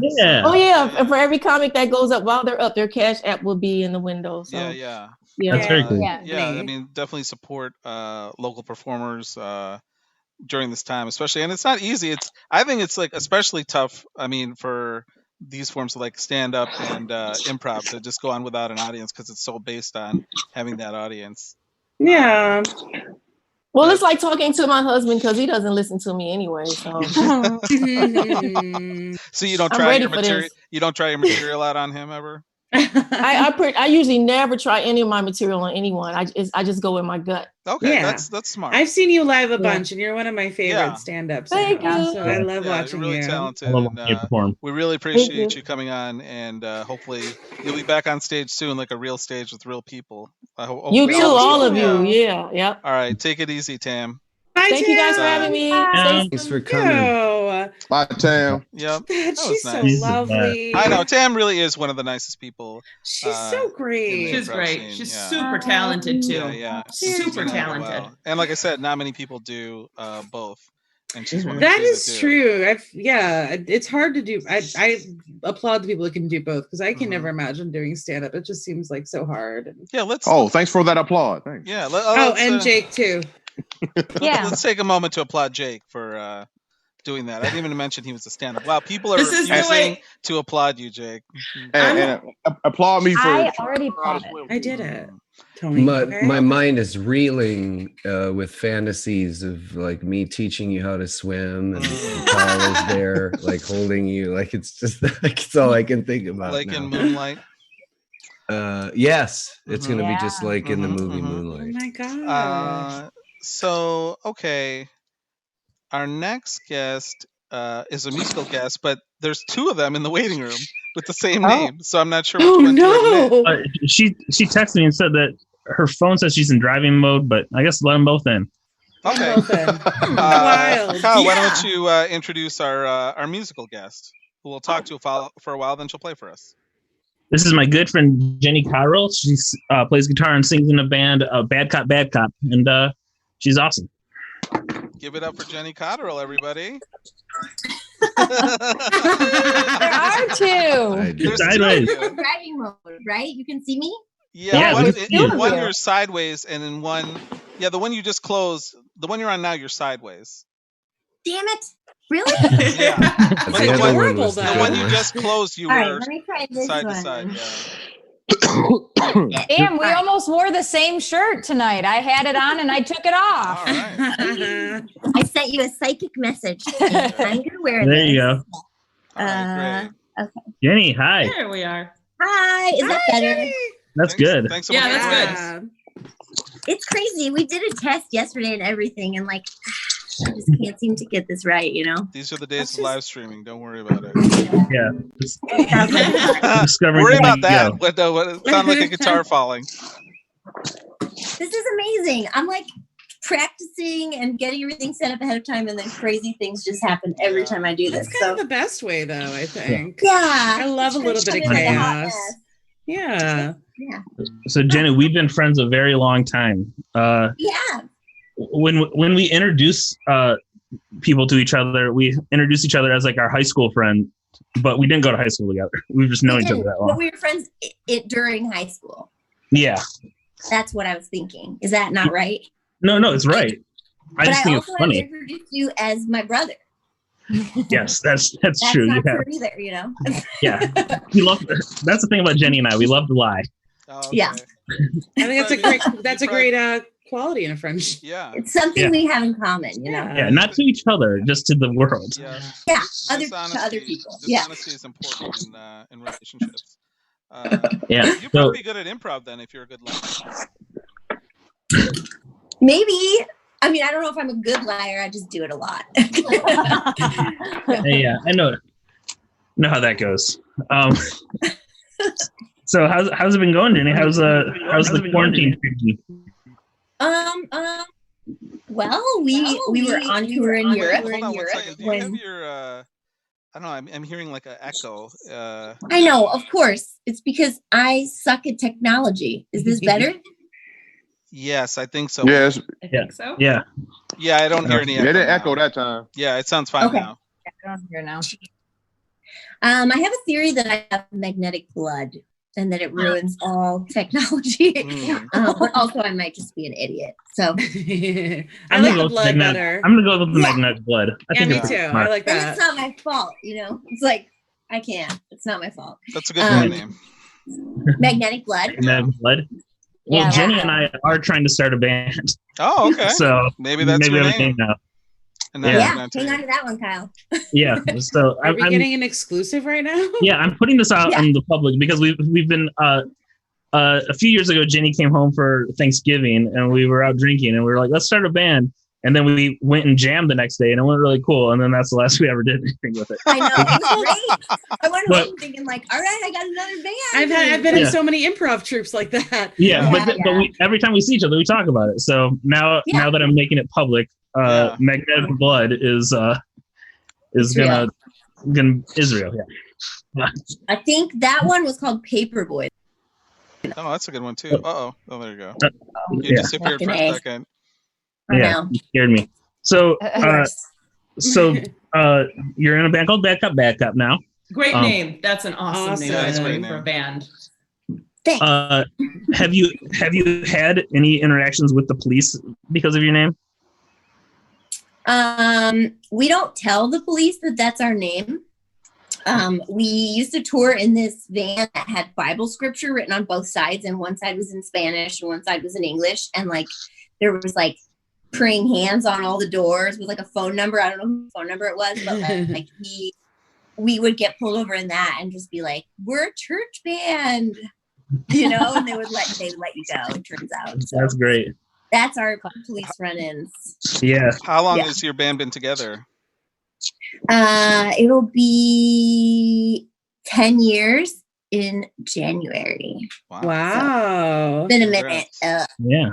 Yeah. Oh yeah. Yeah. And for every comic that goes up while they're up, their Cash App will be in the window. So Yeah. That's very cool. Yeah, I mean, definitely support local performers during this time, especially. And it's not easy. I think it's like especially tough. I mean, for these forms of like stand up and improv to just go on without an audience because it's so based on having that audience. Yeah. Well, it's like talking to my husband because he doesn't listen to me anyway. So So you don't I'm try ready your for material. this. You don't try your material out on him ever. I usually never try any of my material on anyone. I just go with my gut. Okay, Yeah. that's smart. I've seen you live a Yeah. bunch, and you're one of my favorite Yeah. stand-ups. Thank now, you. So I love Yeah, watching you're really you. talented. I love And, watching you perform. we really appreciate you. you coming on, and hopefully you'll be back on stage soon, like a real stage with real people. You Hopefully too, those all people- of you. Yeah, yep. All right, take it easy, Tam. Bye, Thank you guys for Tam. having me. Yeah. Stay Thanks for Thank coming. you. Bye, Tam. Yep. God, was she's nice. so Jesus, lovely. I know Tam really is one of the nicest people. She's Uh, so in great. the She's improv great. scene, She's yeah. super talented too. Yeah. Super She's talented. well. And like I said, not many people do both, and she's one of the That few is that do. true. It's hard to do. I applaud the people that can do both because I can Mhm. never imagine doing stand up. It just seems like so hard. Yeah, let's. Oh, thanks for that applaud. Thanks. Yeah. Oh, and Jake too. Yeah. Let's take a moment to applaud Jake for doing that. I didn't even mention he was a stand-up. Wow, people are This is the refusing way- to applaud you, Jake. And applaud me for I already applauded. I did it. Tony. My okay? my mind is reeling with fantasies of like me teaching you how to swim and Paul is there like holding you, like it's just like it's all I can think about Like now. in Moonlight. Yes, it's Mhm. gonna be just Yeah. like in the Mhm, movie mhm. Oh Moonlight. my god. So okay, our next guest is a musical guest, but there's two of them in the waiting room with the same name, so I'm not sure which Oh one to admit. no. She texted me and said that her phone says she's in driving mode, but I guess let them both in. Okay. Both in. Wild. Kyle, why Yeah. don't you introduce our musical guest, who we'll talk to for a while, then she'll play for us. This is my good friend Jennie Cotterill. She plays guitar and sings in a band, Bad Cop, and she's awesome. Give it up for Jennie Cotterill, everybody. There are two. I do. There's two of Sideways. you. Driving mode, right? You can see me? Yeah, Yeah, one, we in can see one you. you're sideways, and in one, the one you just closed, the one you're on now, you're sideways. Damn it. Really? Yeah. The But the other one- one was the The good one you one. just closed, you All right, were let me try this side one. to side. Yeah. Damn, we almost wore the same shirt tonight. I had it on and I took it All off. right. I sent you a psychic message. I'm going to wear There this. you go. All right, great. Jenny, hi. There we are. Hi. Is that better? That's Thanks- good. Thanks so Yeah, much. for that's joining good. us. It's crazy. We did a test yesterday and everything, and like, I just can't seem to get this right, you know? These are the days That's of just- live streaming. Don't worry about it. Yeah. Sounds like fun. Discovering Worry how about you that. go. What, it sounded like a guitar falling. This is amazing. I'm like practicing and getting everything set up ahead of time, and then crazy things just happen every Yeah. time I do That's this. kind of So, the best way, though. I think. yeah. I love a little bit of It's like a hot chaos. mess. Yeah. Yeah. So Jenny, we've been friends a very long time. Yeah. When we introduce people to each other, we introduce each other as like our high school friend, but we didn't go to high school together. We've just known each other that But long. we were friends during high school. Yeah. That's what I was thinking. Is that not right? No, it's right. I just think it's also have funny. introduced you as my brother. Yes, that's That's true. not Yeah. true either, you know? Yeah. We love. That's the thing about Jenny and I. We love to lie. Oh, okay. Yeah. I think that's a great quality in a friendship. Yeah. It's something we have in common, you know? Yeah, not to each other, just to the world. Yeah. Yeah, Dishonesty, to other people. Yeah. Dishonesty is important in relationships. Yeah. You'd probably be good at improv then if you're a good liar. Maybe. I mean, I don't know if I'm a good liar. I just do it a lot. Yeah, I know how that goes. So how's it been going, Jenny? How's the quarantine treating you? Well, we were on tour in Europe. Hold on 1 second. Do you have your I don't know, I'm hearing like an echo. I know, of course. It's because I suck at technology. Is this better? Yes, I think so. Yes. I think so. Yeah. Yeah, I don't hear any It echo. didn't now. echo that time. Yeah, it sounds fine Okay. now. I don't hear now. I have a theory that I have magnetic blood and that it ruins all technology. But also, I might just be an idiot. So I like the blood better. I'm gonna go with the magnetic blood. I Yeah, think me it's too. smart. I like and that. it's not my fault, you know? It's like, I can't. It's not my fault. That's a good band name. Magnetic blood. Magnetic blood. Well, Yeah, Jenny and I are trying to start a band. Oh, okay. So maybe that's your we have a name. now. And Yeah. Yeah, hang on to that one, Kyle. Yeah. So Are we getting an exclusive right now? Yeah, I'm putting this out in the public because we've been a few years ago. Jenny came home for Thanksgiving and we were out drinking and we were like, let's start a band. And then we went and jammed the next day and it went really cool. And then that's the last we ever did anything with it. I know, it was great. I went home thinking like, all right, I got another band. I've been in so many improv troops like that. Yeah, but we, every time we see each other, we talk about it. So now that I'm making it public, magnetic blood is gonna Israel. Yeah. I think that one was called Paperboy. Oh, that's a good one too. Oh, there you go. You Yeah. disappeared for a second. Yeah, you scared me. So, you're in a band called Back Up now. Great name. That's an awesome name, Yeah, by that's the a way, great for a name. band. Thanks. Have you had any interactions with the police because of your name? We don't tell the police that that's our name. We used to tour in this van that had Bible scripture written on both sides, and one side was in Spanish and one side was in English. And like there was like praying hands on all the doors with like a phone number. I don't know whose phone number it was, but like we would get pulled over in that and just be like, "We're a church band," you know, and they would let you go. It turns out. So That's great. that's our police run-ins. Yeah. How long has your band been together? It'll be 10 years in January. Wow. It's been a minute. Yeah.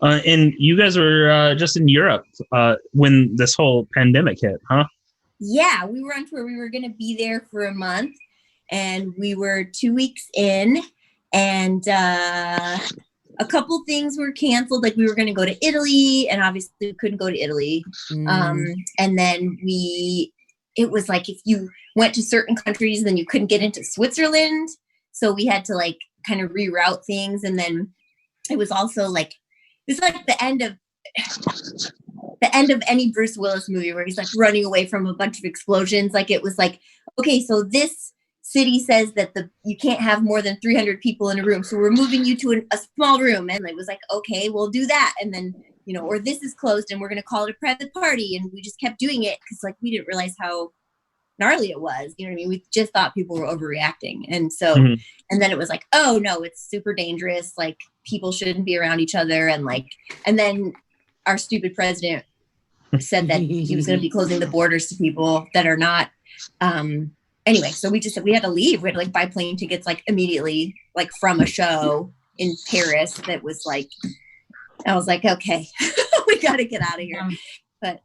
And you guys were just in Europe when this whole pandemic hit, huh? Yeah, we were on tour. We were going to be there for a month, and we were 2 weeks in, and a couple things were canceled. Like we were going to go to Italy, and obviously we couldn't go to Italy. And then it was like if you went to certain countries, then you couldn't get into Switzerland. So we had to like kind of reroute things. And then it was also like, it's like the end of any Bruce Willis movie where he's like running away from a bunch of explosions. Like it was like, okay, so this city says that you can't have more than 300 people in a room, so we're moving you to a small room. And it was like, okay, we'll do that. And then, you know, or this is closed and we're going to call it a private party. And we just kept doing it because like we didn't realize how gnarly it was. You know what I mean? We just thought people were overreacting. And so and then it was like, oh no, it's super dangerous, like people shouldn't be around each other. And then our stupid president said that he was going to be closing the borders to people that are not anyway, so we had to leave. We had to like buy plane tickets like immediately, like from a show in Paris that was like, I was like, okay, we got to get out of here. But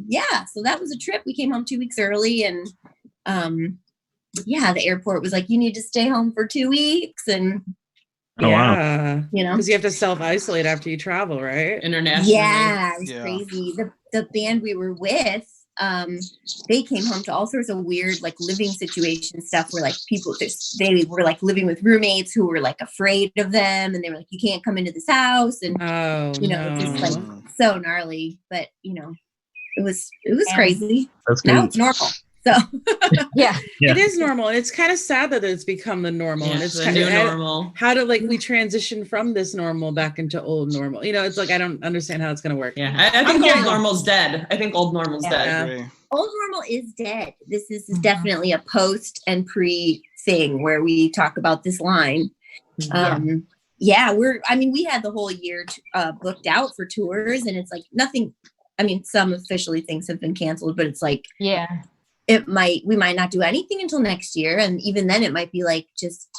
yeah, so that was a trip. We came home 2 weeks early, and the airport was like, you need to stay home for 2 weeks. And yeah, you know, because you have to self-isolate after you travel, right? Internationally. Yeah, it was crazy. The band we were with, they came home to all sorts of weird like living situation stuff where like people they were like living with roommates who were like afraid of them, and they were like, you can't come into this house, and just like so gnarly. But it was crazy. That's now good. it's normal. So Yeah. It is normal. And it's kind of sad that it's become the normal. And it's the kind new of normal. how do like we transition from this normal back into old normal? It's like I don't understand how it's gonna work. Yeah, I think old normal's dead. I think old normal's I dead. agree. old normal is dead. This is definitely a post and pre thing where we talk about this line. We had the whole year booked out for tours, and it's like nothing. I mean, some officially things have been canceled, but it's like, we might not do anything until next year. And even then it might be like, just,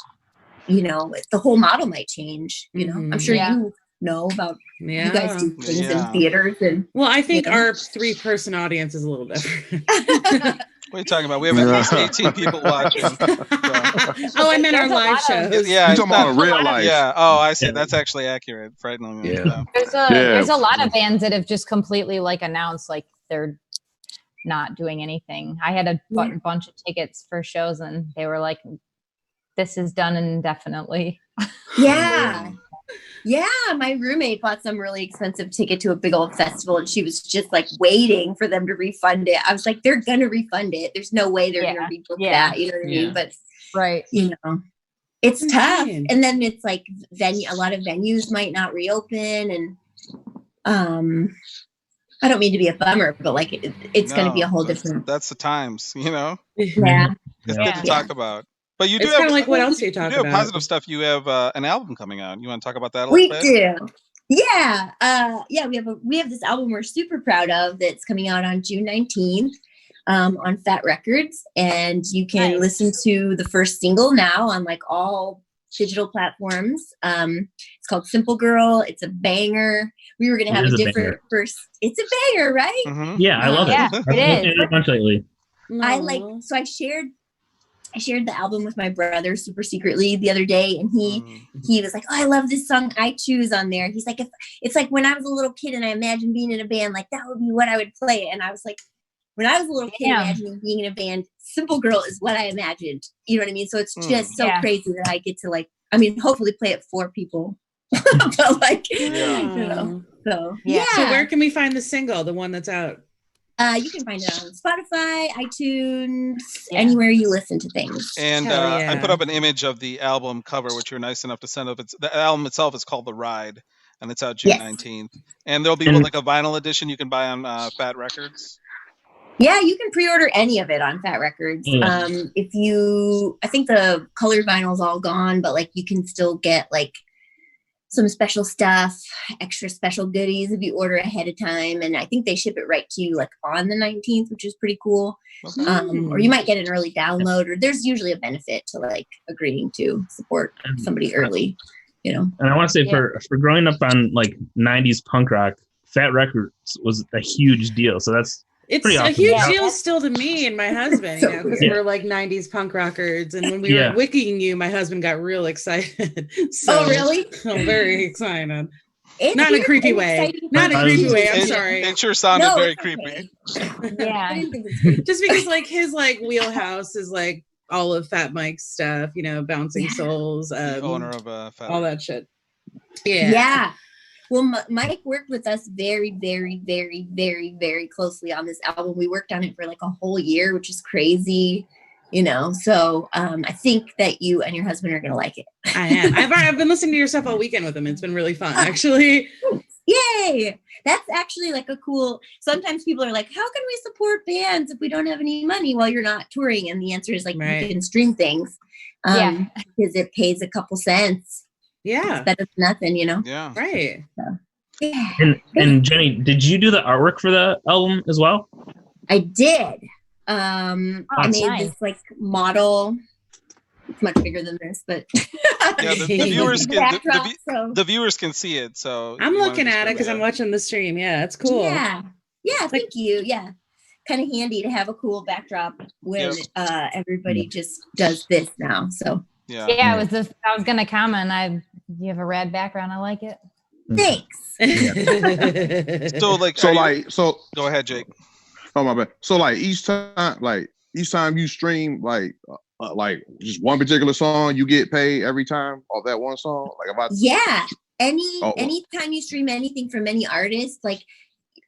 the whole model might change, I'm sure you know about, you guys do things in theaters. And well, I think our 3-person audience is a little different. What are you talking about? We have at least 18 people watching. So. I meant our live shows. Yeah, you're talking about real life. Yeah. Oh, I see. That's actually accurate. Frighteningly. Yeah. There's a lot of bands that have just completely like announced like they're not doing anything. I had a bunch of tickets for shows, and they were like, "This is done indefinitely." Yeah. Yeah, my roommate bought some really expensive ticket to a big old festival, and she was just like waiting for them to refund it. I was like, they're gonna refund it. There's no way they're gonna rebook that. You know what I mean? But it's tough. And then it's like a lot of venues might not reopen, and I don't mean to be a bummer, but like it's going to be a whole different. That's the times, Yeah, it's good to talk about. But you do it's have like what else are you talking about? About? Positive stuff. You have an album coming out. You want to talk about that a little bit? We do. Yeah. We have this album we're super proud of that's coming out on June 19th on Fat Records, and you can listen to the first single now on like all digital platforms. It's called Simple Girl. It's a banger. We were going to have a different first. It's a banger, right? Mm-hmm. Yeah, I love it. Yeah, it is. A bunch lately. So I shared the album with my brother super secretly the other day, and he was like, "Oh, I love this song I Choose" on there. He's like, "If it's like when I was a little kid and I imagined being in a band, like that would be what I would play." And I was like, when I was a little kid imagining being in a band, Simple Girl is what I imagined. You know what I mean? So it's just so crazy that I get to hopefully play it for people. But like, So where can we find the single, the one that's out? You can find it on Spotify, iTunes, anywhere you listen to things. And I put up an image of the album cover, which you're nice enough to send up. The album itself is called The Ride, and it's out June 19th. And there'll be like a vinyl edition you can buy on Fat Records. Yeah, you can pre-order any of it on Fat Records. I think the colored vinyl is all gone, but like you can still get like some special stuff, extra special goodies if you order ahead of time. And I think they ship it right to you like on the 19th, which is pretty cool. Or you might get an early download, or there's usually a benefit to like agreeing to support somebody early, And I want to say for growing up on like 90s punk rock, Fat Records was a huge deal. So that's it's pretty a awesome. huge deal still to me and my husband, because we're like 90s punk rockers. And when we were wikiing you, my husband got real excited. So, oh, really? I'm very excited. It's not in a creepy way. Not in a creepy way. I'm sorry. It sure sounded very creepy. Yeah. Just because like his like wheelhouse is like all of Fat Mike's stuff, Bouncing Souls, the owner of Fat all that shit. Yeah. Well, Mike worked with us very, very, very, very, very closely on this album. We worked on it for like a whole year, which is crazy, So I think that you and your husband are going to like it. I am. I've been listening to your stuff all weekend with him. It's been really fun, actually. Yay! That's actually like a cool. Sometimes people are like, "How can we support bands if we don't have any money while you're not touring?" And the answer is like, you can stream things, because it pays a couple cents. Yeah, it's better than nothing, Yeah, right. So, and Jenny, did you do the artwork for the album as well? I did. I made this like model. It's much bigger than this, but the viewers can see it. So I'm looking at it because I'm watching the stream. Yeah, it's cool. Yeah, thank you. Yeah, kind of handy to have a cool backdrop when everybody just does this now. So. Yeah, I was gonna comment. You have a rad background. I like it. Thanks. So go ahead, Jake. Oh my bad. So like each time you stream like just one particular song, you get paid every time off that one song. Like about yeah. Anytime you stream anything from any artist, like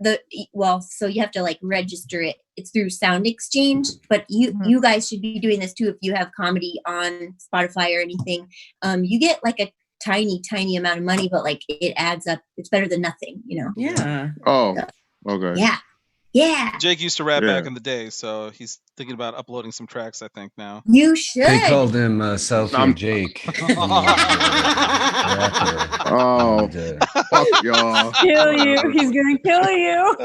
so you have to like register it. It's through Sound Exchange, but you guys should be doing this too if you have comedy on Spotify or anything. You get like a tiny amount of money, but like it adds up. It's better than nothing, you know. Yeah. Oh, okay. Yeah. Jake used to rap back in the day, so he's thinking about uploading some tracks, I think, now. You should. They called him Selfie Jake. Oh, fuck y'all. Kill you. He's gonna kill you.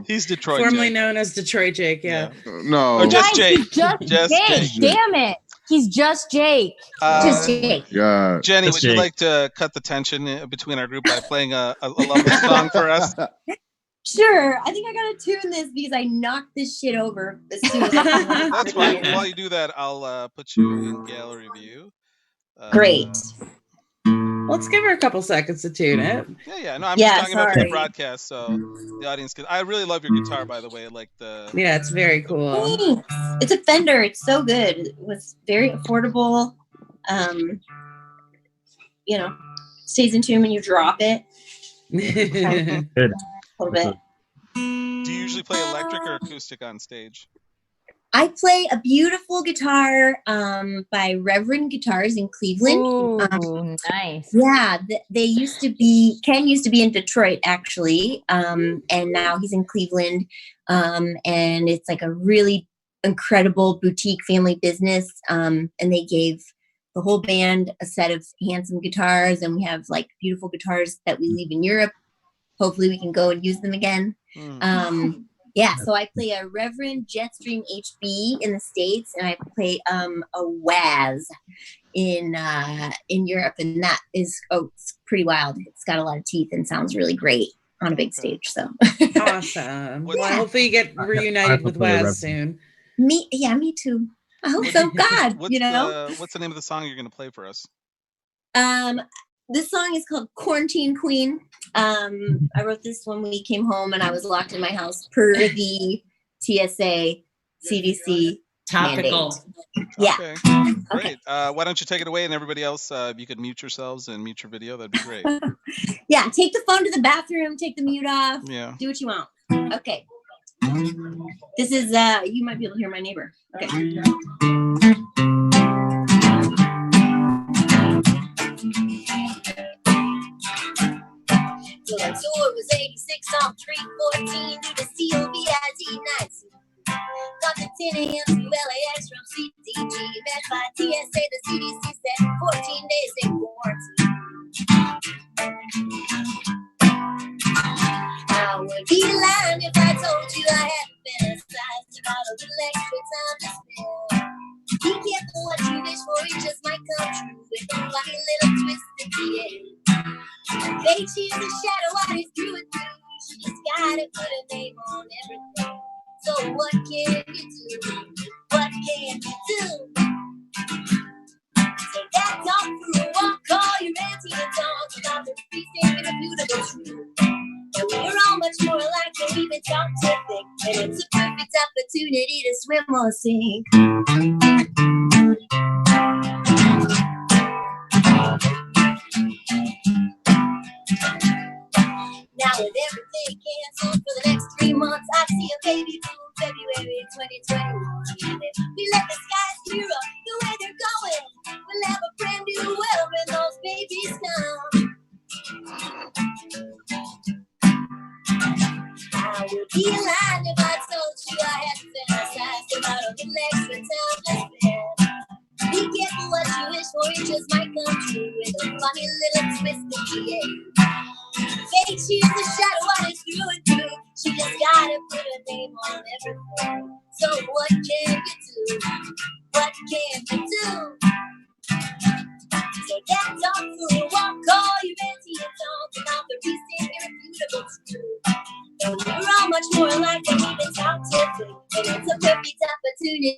He's Detroit Formerly Jake. known as Detroit Jake, yeah. No. Or just Guys, Jake. he's just Jake. Damn it. He's just Jake. Just Jake. Yeah. Jenny, That's would you Jake. like to cut the tension between our group by playing a lovely song for us? Sure. I think I gotta tune this because I knocked this shit over as soon as That's fine. While you do that, I'll put you in gallery view. Great. Let's give her a couple seconds to tune it. Yeah. No, I'm just talking about the sorry. broadcast, so the audience can. I really love your guitar, by the way. Like Yeah, it's very cool. Thanks. It's a Fender. It's so good. It was very affordable. You know, stays in tune when you drop it. Good. A little bit. Do you usually play electric or acoustic on stage? I play a beautiful guitar by Reverend Guitars in Cleveland. Ooh, nice. Yeah, Ken used to be in Detroit actually, and now he's in Cleveland, and it's like a really incredible boutique family business, and they gave the whole band a set of handsome guitars, and we have like beautiful guitars that we leave in Europe. Hopefully we can go and use them again. Yeah, so I play a Reverend Jetstream HB in the States, and I play a Waz in Europe, and that is it's pretty wild. It's got a lot of teeth and sounds really great on a big stage. So Awesome. Well, hopefully you get reunited with Waz soon. Me too. I hope so. God, What's the name of the song you're going to play for us? This song is called Quarantine Queen. I wrote this when we came home and I was locked in my house per the TSA CDC Topical. mandate. Yeah. Okay. Great. Why don't you take it away, and everybody else, if you could mute yourselves and mute your video, that'd be great. Yeah, take the phone to the bathroom, take the mute off. Yeah. Do what you want. Okay. This is you might be able to hear my neighbor. Okay. The tour was 86 on 314 due to COVID-19 nights. Got to 10 a.m. to LAX from CDG. Met by TSA, the CDC said 14 days in quarantine. I would be lying if I told you I hadn't fantasized about a little extra time to spend. Be careful what you wish for, it just might come true with a funny little twist at the end. Fate, she's a shadow, I just threw it through. She just gotta put a name on everything. So what can you do? What can you do? Take that dog for a walk, call your auntie and talk about the reason a beautiful truth. And we're all much more alike than we've been taught to think. And it's a perfect opportunity to swim or sink. Now with everything canceled for the next 3 months, I see a baby boom February 2021. And if we let the skies clear up the way they're going, we'll have a brand new world when those babies come. I would be lying if I told you I hadn't fantasized about a little extra time to spend. Be careful what you wish for, it just might come true with a funny little twist at the end. Fate, she's a shadow, I just threw it through. She just gotta put a name on everything. So what can you do? What can you do? Take that dog for a walk, call your auntie and talk about the reason irrefutable truth. And we're all much more alike than we've been taught to think. And it's a perfect opportunity.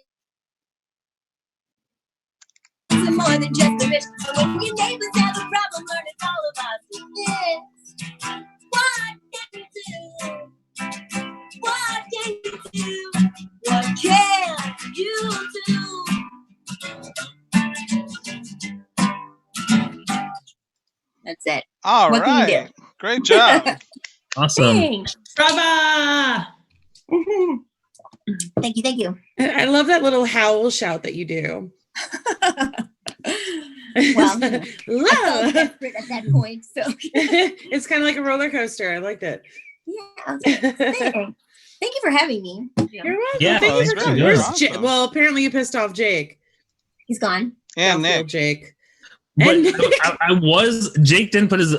To more than just the rich. And when your neighbors have a problem, learn it's all about this. What can you do? What All What can you right. Great job. Awesome. Thanks. Brava! Mhm. Thank you. Thank you. I love that little howl shout that you do. Well, you know, I felt Love. desperate at that point. So It's kind of like a roller coaster. I liked it. yeah. Thank you for having me. You're welcome. Yeah, Thank you that's for great. coming. You're Where's Jake? awesome. Well, apparently you pissed off Jake. He's gone. And Doubtful Nick. Jake. But And I was Jake didn't put his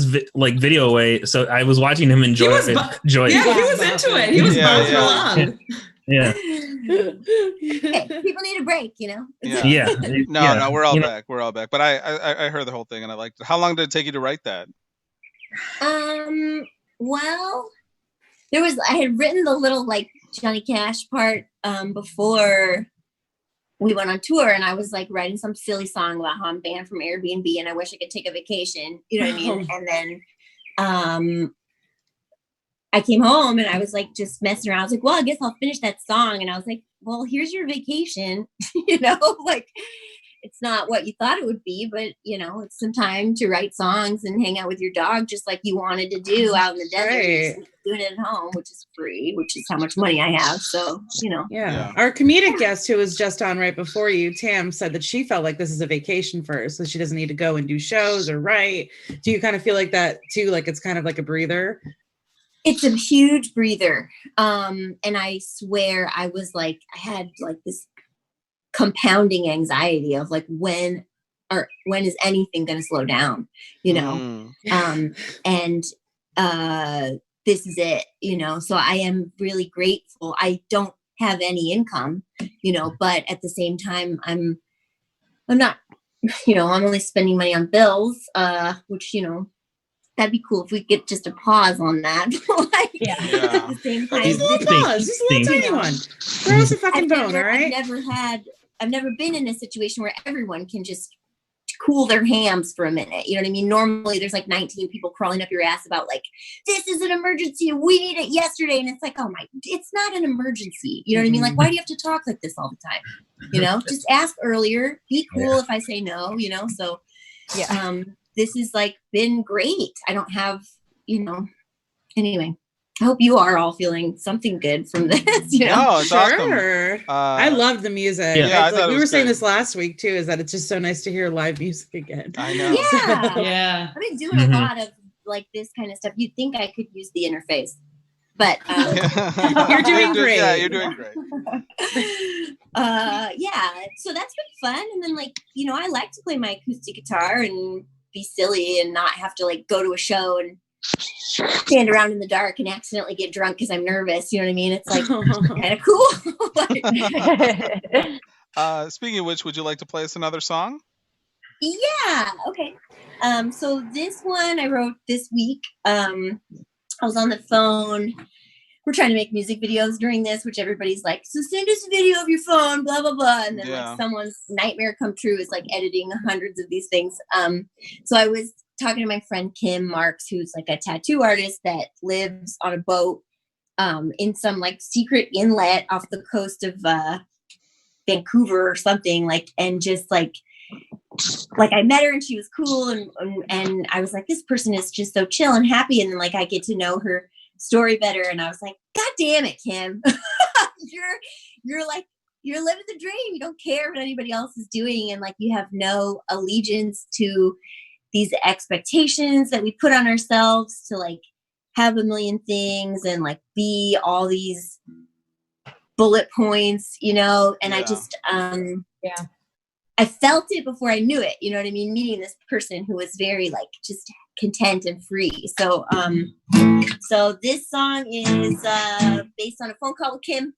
video away, so I was watching him enjoy He was it. bu- Enjoy Yeah, it. he was into it. He was Yeah, bouncing yeah. along. Yeah. Hey, people need a break, you know. Yeah. Yeah. No, we're all You know, back. We're all back. But I heard the whole thing and I liked it. How long did it take you to write that? Well, I had written the little like Johnny Cash part before we went on tour, and I was like writing some silly song about how I'm banned from Airbnb and I wish I could take a vacation, you know what I mean? And then I came home and I was like just messing around. I was like, well, I guess I'll finish that song. And I was like, well, here's your vacation, you know, like it's not what you thought it would be, but you know, it's some time to write songs and hang out with your dog, just like you wanted to do out in the desert. Right. Doing it at home, which is free, which is how much money I have. So, you know. yeah. Our comedic guest who was just on right before you, Tam, said that she felt like this is a vacation for her, so she doesn't need to go and do shows or write. Do you kind of feel like that too? Like it's kind of like a breather? It's a huge breather. And I swear I was like, I had like this compounding anxiety of like, when is anything going to slow down, you know? And this is it, you know? So I am really grateful. I don't have any income, you know, but at the same time, I'm not, you know, I'm only spending money on bills, which, you know, that'd be cool if we get just a pause on that. Like, Yeah. at the same time, Just a little pause. Just a little tiny one. Throw us a fucking bone, all right? I've never been in a situation where everyone can just cool their hams for a minute. You know what I mean? Normally there's like 19 people crawling up your ass about like, this is an emergency. We need it yesterday. And it's like, oh my, it's not an emergency. You know what I mean? Like, why do you have to talk like this all the time? You know, just ask earlier, be cool if I say no, you know? So this has like been great. I don't have, you know, anyway. I hope you are all feeling something good from this. You know? No, it's Sure. awesome. I loved the music. Yeah. I thought it we was were saying great. this last week too, is that it's just so nice to hear live music again. I know. Yeah. Yeah. I've been doing a lot of like this kind of stuff. You'd think I could use the interface, but You're doing great. Yeah, you're doing great. yeah. So that's been fun. And then like, you know, I like to play my acoustic guitar and be silly and not have to like go to a show and stand around in the dark and accidentally get drunk because I'm nervous. You know what I mean? It's like kind of cool. Speaking of which, would you like to play us another song? Yeah. Okay. So this one I wrote this week. I was on the phone. We're trying to make music videos during this, which everybody's like, so send us a video of your phone, blah, blah, blah. And then like someone's nightmare come true is like editing hundreds of these things. So I was talking to my friend Kim Marks, who's like a tattoo artist that lives on a boat in some like secret inlet off the coast of Vancouver or something, like, and just like I met her and she was cool and I was like, this person is just so chill and happy, and then like I get to know her story better, and I was like, God damn it, Kim. you're like, you're living the dream. You don't care what anybody else is doing, and like you have no allegiance to these expectations that we put on ourselves to like have a million things and like be all these bullet points, you know. And I just I felt it before I knew it, you know what I mean? Meeting this person who was very like just content and free. So so this song is based on a phone call with Kim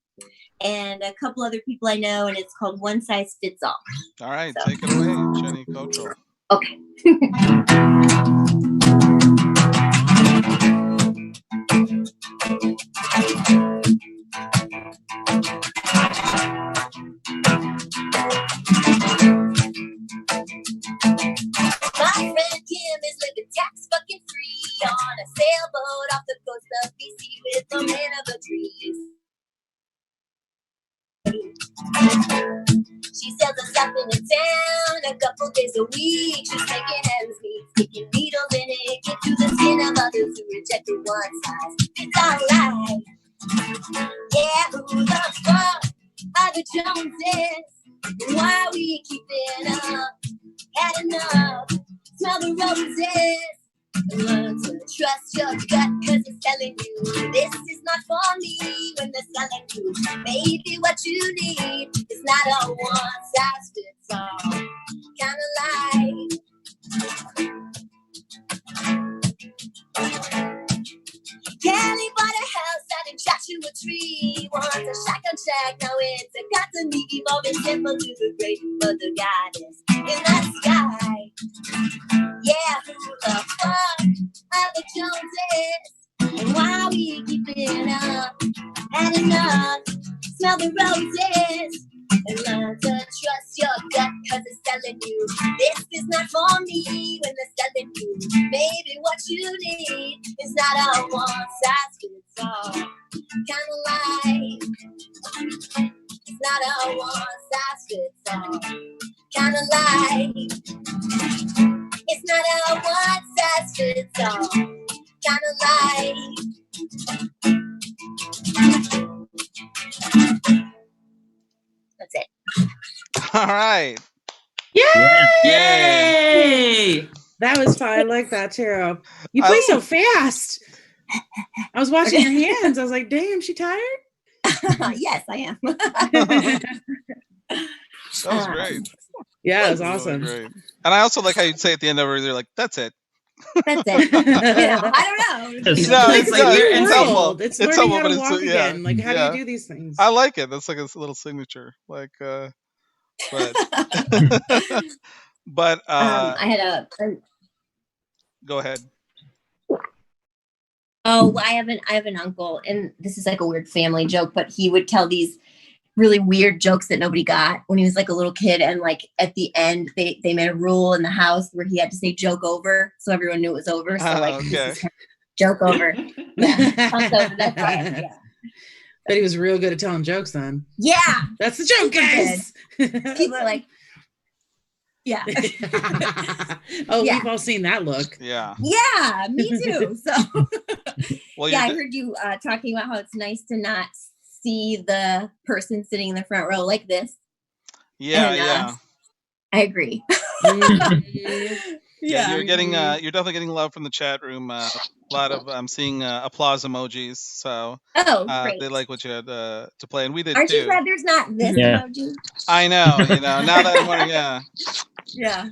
and a couple other people I know, and it's called One Size Fits All. All right, so. Take it away, Jennie Cotterill. Okay. My friend Kim is living tax fucking free on a sailboat off the coast of BC with the man of the trees. She sells herself in the town a couple days a week. She's making ends meet, sticking needles in it, get to the skin of others who rejected one size. It's alright. Yeah, who the fuck are the Joneses? Why we keeping up? Had enough. Smell the roses. Learn to trust your gut, cause it's telling you this is not for me. When they're telling you maybe what you need is not a one size fits all kind of life. Kelly bought a house out in Joshua Tree. Wants a shotgun shack, now it's a got to be evolving simple to the great mother goddess in the sky. Yeah, who the fuck are the Joneses? And why we keeping up? Had enough. Smell the roses. And learn to trust your gut, cause it's telling you this is not for me. When they're telling you maybe what you need is not a one size fits all kind of life. It's not a one size fits all kind of life. It's not a one size fits all kind of life. That's it. All right. Yay! That was fun. I like that too. You play so fast. I was watching your hands. I was like, damn, she tired? Yes, I am. That was great. Yeah, it was That was awesome. really great. And I also like how you'd say at the end of it, you're like, that's it. That's it. I don't know. No, It's like it's your helpful. world. It's learning helpful, how but to it's walk yeah, again. Like, how yeah. do you do these things? I like it. That's like a little signature. Like, but but I had a go ahead. I have an uncle, and this is like a weird family joke, but he would tell these really weird jokes that nobody got when he was like a little kid, and like at the end they made a rule in the house where he had to say joke over so everyone knew it was over. So like this is kind of joke over. Yeah. So that's why, yeah. But he was real good at telling jokes then. Yeah. That's the joke, guys. People are like, yeah. Oh, Yeah. we've all seen that look. Yeah. Yeah, me too. So Well, yeah, I heard you talking about how it's nice to not see the person sitting in the front row like this. Yeah, And, yeah. I agree. Yeah, you're getting you're definitely getting love from the chat room. A lot of I'm seeing applause emojis. So Great. they like what you had to play, and we did Aren't too. you glad there's not this emoji? I know, now that I'm wondering, yeah. Yeah.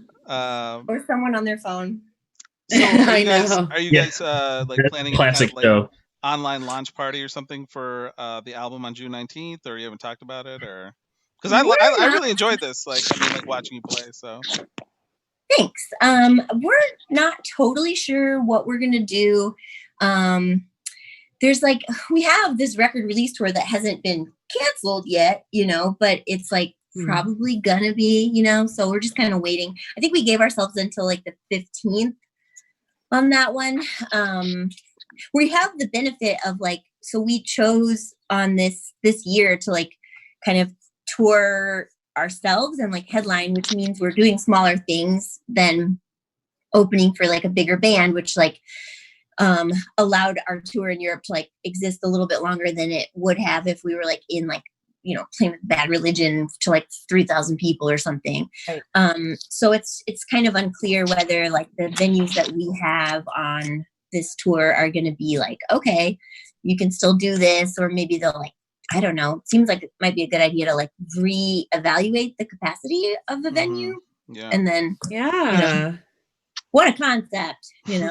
Or someone on their phone. So I know. are you guys like That's planning a classic kind of, like, show. online launch party or something for the album on June 19th, or you haven't talked about it, or because I really enjoyed this, like watching you play. So Thanks. We're not totally sure what we're gonna do. There's like we have this record release tour that hasn't been canceled yet, but it's like probably gonna be, so we're just kind of waiting. I think we gave ourselves until like the 15th on that one. We have the benefit of like, so we chose on this year to like kind of tour ourselves and like headline, which means we're doing smaller things than opening for like a bigger band, which like allowed our tour in Europe to like exist a little bit longer than it would have if we were like in like, playing with Bad Religion to like 3,000 people or something. Right. So it's kind of unclear whether like the venues that we have on this tour are going to be like, okay, you can still do this, or maybe they'll like, I don't know. It seems like it might be a good idea to like reevaluate the capacity of the venue. Yeah. And then, what a concept, But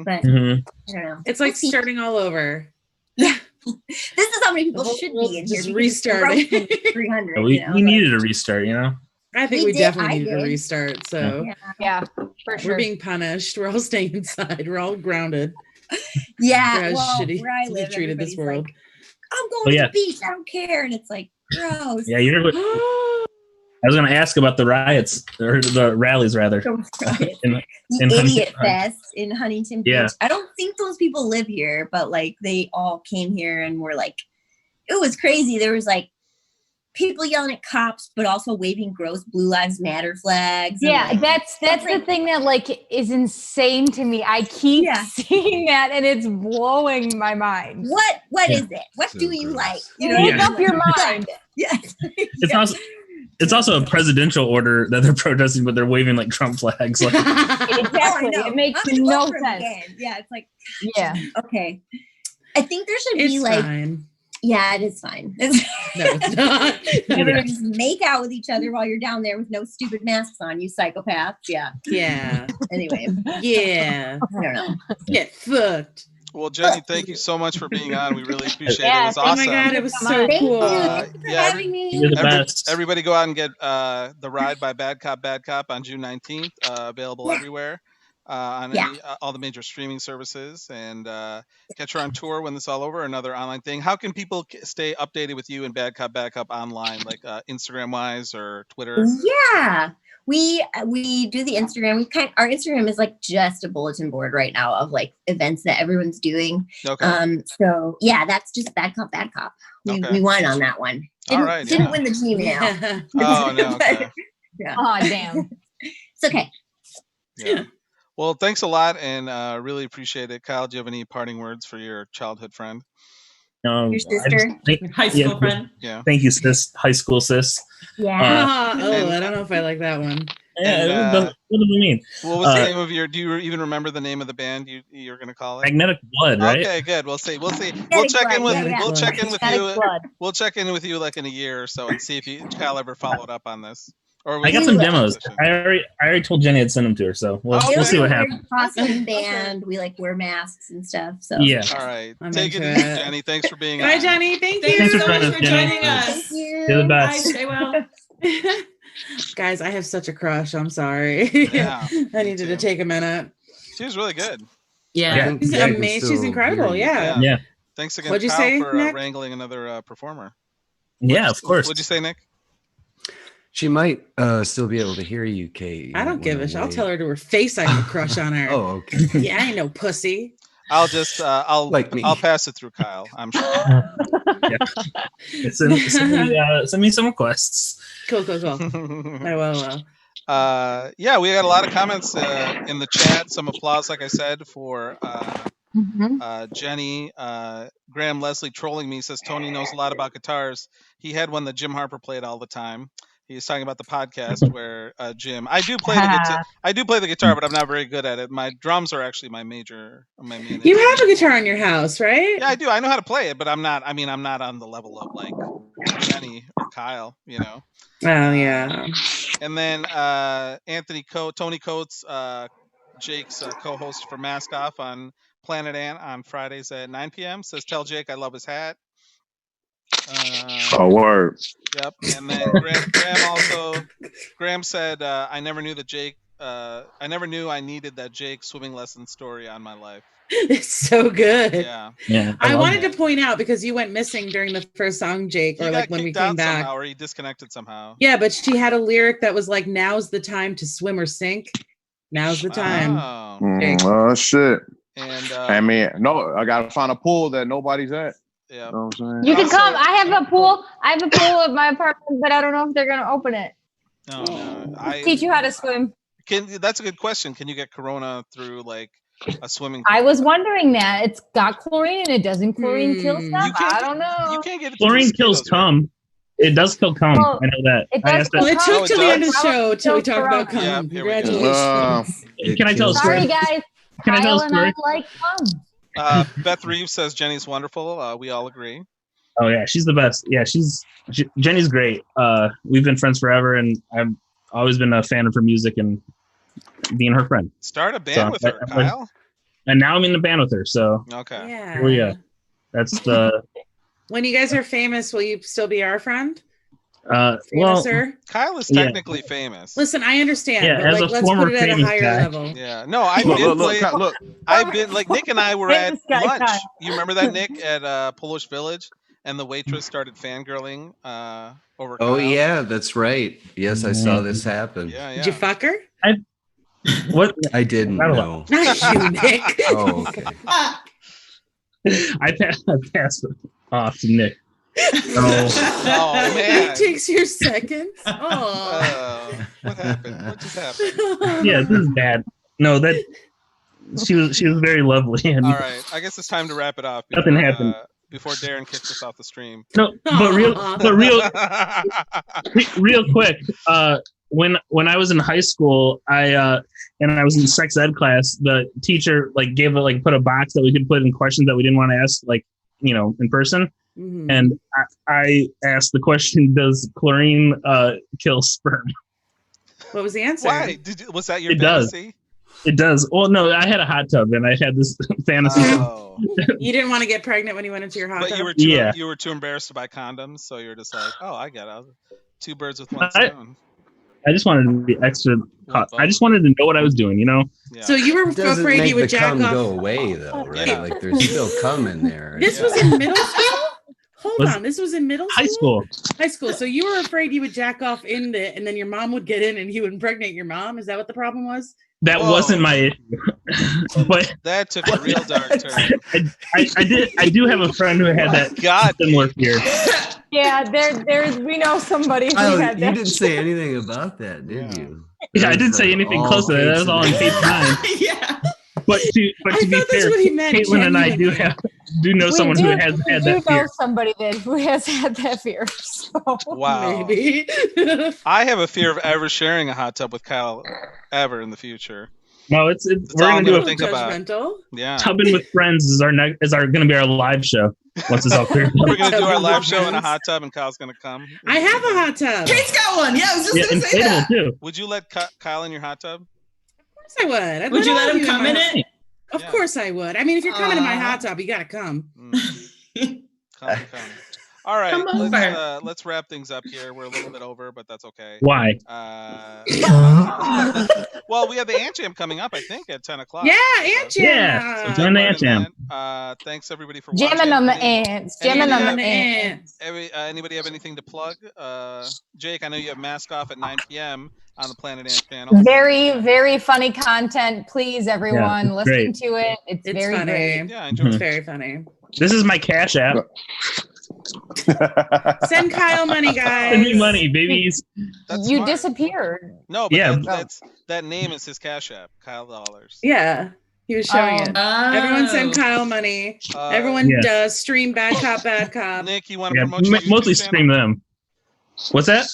I don't know. It's like starting all over. Yeah. This is how many people should be in here. Just restarting. 300. We needed a restart, I think we definitely needed a restart. So yeah, for sure. We're being punished. We're all staying inside. We're all grounded. Yeah, shitty where I to be live, treated this everybody's world. like, I'm going to the beach. I don't care. And it's like, gross. Yeah, I was going to ask about the riots, or the rallies, rather. The Idiot Fest in Huntington Beach. Yeah. I don't think those people live here, but like they all came here and were like, it was crazy. There was like people yelling at cops, but also waving gross Blue Lives Matter flags. Yeah, and, that's the thing that like is insane to me. I keep seeing that, and it's blowing my mind. What is it? What So do you gross. like? Make up your mind. Yes. It's also a presidential order that they're protesting, but they're waving like Trump flags. Like, Exactly. Oh, I know. It makes I'm gonna no vote for him sense. again. Yeah, it's like, Yeah. okay. I think there should It's be like, fine. yeah, it is fine. No, it's not. Everyone just make out with each other while you're down there with no stupid masks on, you psychopaths. Yeah. Yeah. Anyway, Yeah. I don't know. Get fucked. Well, Jenny, thank you so much for being on. We really appreciate it. It Yeah, was thank Oh awesome. my God, it was so Thank cool. you. Thank you for yeah, having me. you're the best. Everybody go out and get The Ride by Bad Cop on June 19th. Available everywhere on all the major streaming services. And catch her on tour when this is all over, another online thing. How can people stay updated with you and Bad Cop online, like Instagram-wise or Twitter? Yeah. We do the Instagram. Our Instagram is like just a bulletin board right now of like events that everyone's doing. Okay. So yeah, that's just Bad Cop. We won on that one. Didn't win the Gmail. Yeah. Oh, no. Okay. Yeah. Oh damn. It's okay. Yeah. Well, thanks a lot, and really appreciate it. Kyle, do you have any parting words for your childhood friend? Your sister? High school friend. Yeah. Thank you, sis. High school sis. Yeah. I don't know if I like that one. Yeah, what do you mean? What was the name of do you even remember the name of the band you're going to call it? Magnetic Blood, right? Okay, good. We'll see. We'll Magnetic check in with Blood, yeah. we'll check in with Magnetic you. Blood. We'll check in with you like in a year or so and see if Kyle ever followed up on this. Or I got some demos. I already told Jenny I'd send them to her, so we'll see what happens. Awesome band. We like wear masks and stuff. So Yeah. All right. I'm Take it into easy, it. Jenny. Thanks for being on. Bye, Jenny. Thank you. Thanks Thanks so for much for Jenny. joining us. thank you. You're the Bye. best. Stay well. Guys, I have such a crush. I'm sorry. Yeah, I needed to take a minute. She was really good. Yeah. She's amazing. She's incredible. Yeah. Yeah. Thanks again, What'd you Kyle, say, for Nick? wrangling another performer. Yeah, of course. What'd you say, Nick? She might still be able to hear you, Kate. I don't give a shit. I'll tell her to her face I have a crush on her. Oh, okay. Yeah, I ain't no pussy. I'll just I'll Like me. I'll pass it through Kyle. I'm sure. Send me some requests. Cool. I will. Yeah, we got a lot of comments in the chat. Some applause, like I said, for Jenny. Graham Leslie trolling me says Tony knows a lot about guitars. He had one that Jim Harper played all the time. He was talking about the podcast where Jim. I do play the guitar. I do play the guitar, but I'm not very good at it. My drums are actually my main. You have a guitar in your house, right? Yeah, I do. I know how to play it, but I'm not. I mean, I'm not on the level of like Jenny or Kyle. You know. Oh yeah. And then Tony Coates, Jake's co-host for Mask Off on Planet Ant on Fridays at 9 p.m. says, "Tell Jake I love his hat." Word. Yep. And then Graham said, "I never knew that Jake. I never knew I needed that Jake swimming lesson story on my life." It's so good. Yeah. I wanted to point out because you went missing during the first song, Jake, or like when we came back. Somehow, or he disconnected somehow. Yeah, but she had a lyric that was like, "Now's the time to swim or sink. Now's the time." Oh shit. And I mean, no, I gotta find a pool that nobody's at. Yeah. You know what I'm saying? You can come. I have a pool at my apartment, but I don't know if they're gonna open it. No. Teach you how to swim. That's a good question. Can you get corona through like a swimming pool? I was wondering that. It's got chlorine in it. Doesn't chlorine kill stuff? I don't know. You can't get it. Chlorine kills cum. It does kill cum. Well, I know that. it does kill Well, it took till the end of the does? show till we talked about Yeah, cum. here we go. Congratulations. Can I tell a story? Sorry, guys. Can I tell a Kyle and I story? like cum. Beth Reeves says Jenny's wonderful. We all agree. Oh yeah, she's the best. Yeah, Jenny's great. We've been friends forever, and I've always been a fan of her music and being her friend. Start a band with her, Kyle. And now I'm in the band with her. So okay. Yeah. Here we go. That's the. When you guys are famous, will you still be our friend? Well, sir? Kyle is technically famous. Listen, I understand, Yeah, but as like, a let's former put it at a famous higher guy. level. Yeah. No, I've been like Nick and I were at Famous guy, lunch. Kyle. You remember that, Nick, at Polish Village, and the waitress started fangirling over. Oh Kyle? yeah, that's right. Yes, I saw this happen. Yeah. Did you fuck her? What? I didn't know. Not you, Nick. Oh, okay. I passed it off to Nick. Oh man. It takes your seconds. Oh. What happened? What just happened? Yeah, this is bad. No, that she was very lovely. And All right, I guess it's time to wrap it up. Nothing happened. Before Darren kicks us off the stream. No, but real quick. When I was in high school, I was in sex ed class. The teacher put a box that we could put in questions that we didn't want to ask, in person. Mhm. And I asked the question: does chlorine kill sperm? What was the answer? Why? Was that your It fantasy? does. It does. Well, no, I had a hot tub and I had this fantasy. Oh. You didn't want to get pregnant when you went into your hot But tub? you were too embarrassed to buy condoms, so you're just like, oh, I get it. Two birds with one stone. I just wanted to be extra. I just wanted to know what I was doing, Yeah. So you were Doesn't afraid make you would the jack cum off. go away though, right? Yeah. Like there's still cum in there. This was in middle school? Hold on. This was in middle school? high school. High school. So you were afraid you would jack off in it and then your mom would get in and you would impregnate your mom? Is that what the problem was? That wasn't my issue. But that took a real dark turn. I do have a friend who had that similar fear. Yeah, there's we know somebody who had You that. didn't say anything about that, did you? Yeah, I didn't say anything close to that. That was all in page 9. Yeah. But to be thought that's fair, what he meant, Caitlin and I genuinely. do know someone who has had that know fear. somebody who has had that fear. So. Wow. Maybe. I have a fear of ever sharing a hot tub with Kyle ever in the future. No, it's That's we're all gonna I'm do gonna a think about. Judgmental. Yeah. Tubbing with Friends is gonna be our live show once it's all clear. We're gonna do our Tubbing live with show in a friends. hot tub, and Kyle's gonna come. I have a hot tub. Kate's got one. Yeah, I was just Yeah, gonna say that. inflatable too. Would you let Kyle in your hot tub? Of course I would. I'd Would you all let of him come my in hot- it? Of Yeah. course I would. I mean, if you're coming to my Aw. hot tub, you gotta come. Come. All right, Come over. let's wrap things up here. We're a little bit over, but that's okay. Why? Well, we have the Ant Jam coming up, I think, at 10 o'clock. Yeah, Ant Jam. Yeah, So join take the part Ant in Jam. that. Thanks everybody for Jamming watching. on the ants. Jamming on the ants. Anybody have anything to plug? Jake, I know you have Mask Off at 9 p.m. on the Planet Ant channel. Very, very funny content. Please, everyone, it's listen great. to it. It's very funny. great. Yeah, I enjoy It's it. very funny. This is my Cash App. Send Kyle money, guys. Send me money, babies. That's You smart. disappeared. No, but Yeah. that name is his Cash App, Kyle Dollars. Yeah, he was showing it. Everyone send Oh. Kyle money. Everyone Yeah. does stream Bad Cop, Bad Cop. Nick, you want to Yeah, promote your YouTube mostly channel? stream them. What's that?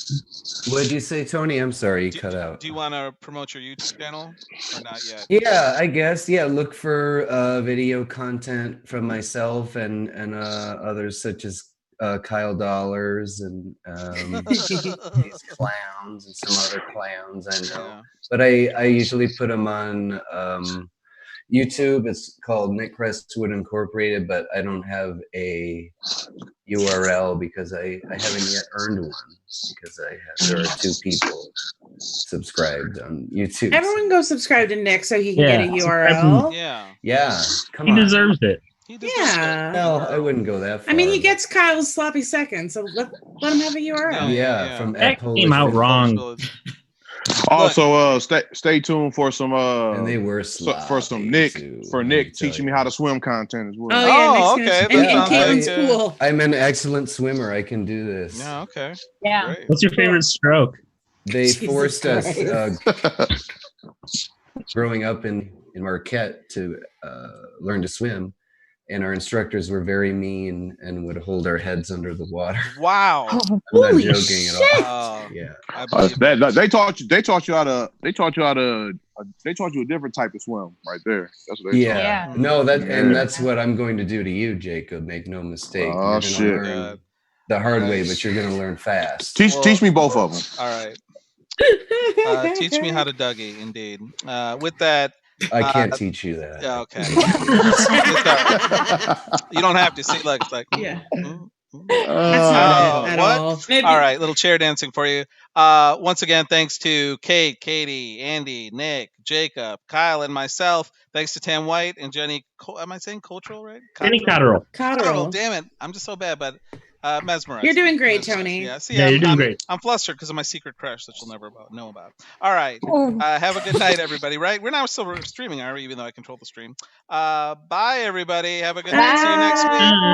What did you say, Tony? I'm sorry, you cut out. Do you want to promote your YouTube channel or not yet? Yeah, I guess. Yeah, look for video content from myself and others such as Kyle Dollars and these clowns and some other clowns I know. Yeah. But I usually put them on YouTube. It's called Nick Crestwood Incorporated, but I don't have a URL because I haven't yet earned one because there are 2 people subscribed on YouTube. Everyone go subscribe to Nick so he can get a Yeah. URL. Yeah. Yeah, come He on. deserves it. He deserves Yeah. Well, I wouldn't go that far. I mean, he gets Kyle's sloppy seconds, so let him have a URL. Yeah, from That Polish came out Video. wrong. Also, stay tuned for some And they were for some sloppy, Nick too, for let Nick me tell teaching you. me how to swim content as well. Oh, yeah, Oh, Nick's okay, gonna- and that Caitlin's sounds like, pool. I'm an excellent swimmer. I can do this. Yeah, okay. Yeah. Great. What's your favorite stroke? They Jesus forced us Christ. growing up in Marquette to learn to swim, and our instructors were very mean and would hold our heads under the water. Wow. I'm not Holy joking at all. Oh, Yeah. I believe They taught you a different type of swim right there. That's what they taught. Yeah. Yeah. No, Yeah. and that's what I'm going to do to you, Jacob. Make no mistake. Oh, You're gonna shit. learn the hard way, but you're going to learn fast. Teach me both of them. All right. Teach me how to Dougie, indeed. With that, I can't teach you that. yeah, okay. You don't have to. See, look, it's like, Yeah. mm, mm. That's not it at what? all. All right, little chair dancing for you. Once again, thanks to Kate, Katie, Andy, Nick, Jacob, Kyle, and myself. Thanks to Tam White and Jennie. Am I saying Cotterill right? Jennie Cotterill. Cotterill. Cotterill. Damn it! I'm just so bad, but mesmerized. You're doing great, Mesmerized. Tony. Yeah, see, Yeah, you're doing I'm, great. I'm flustered because of my secret crush that you'll never know about. All right. Oh. Have a good night, everybody. Right? We're now still streaming, are we? Even though I control the stream. Bye, everybody. Have a good night. See you next week.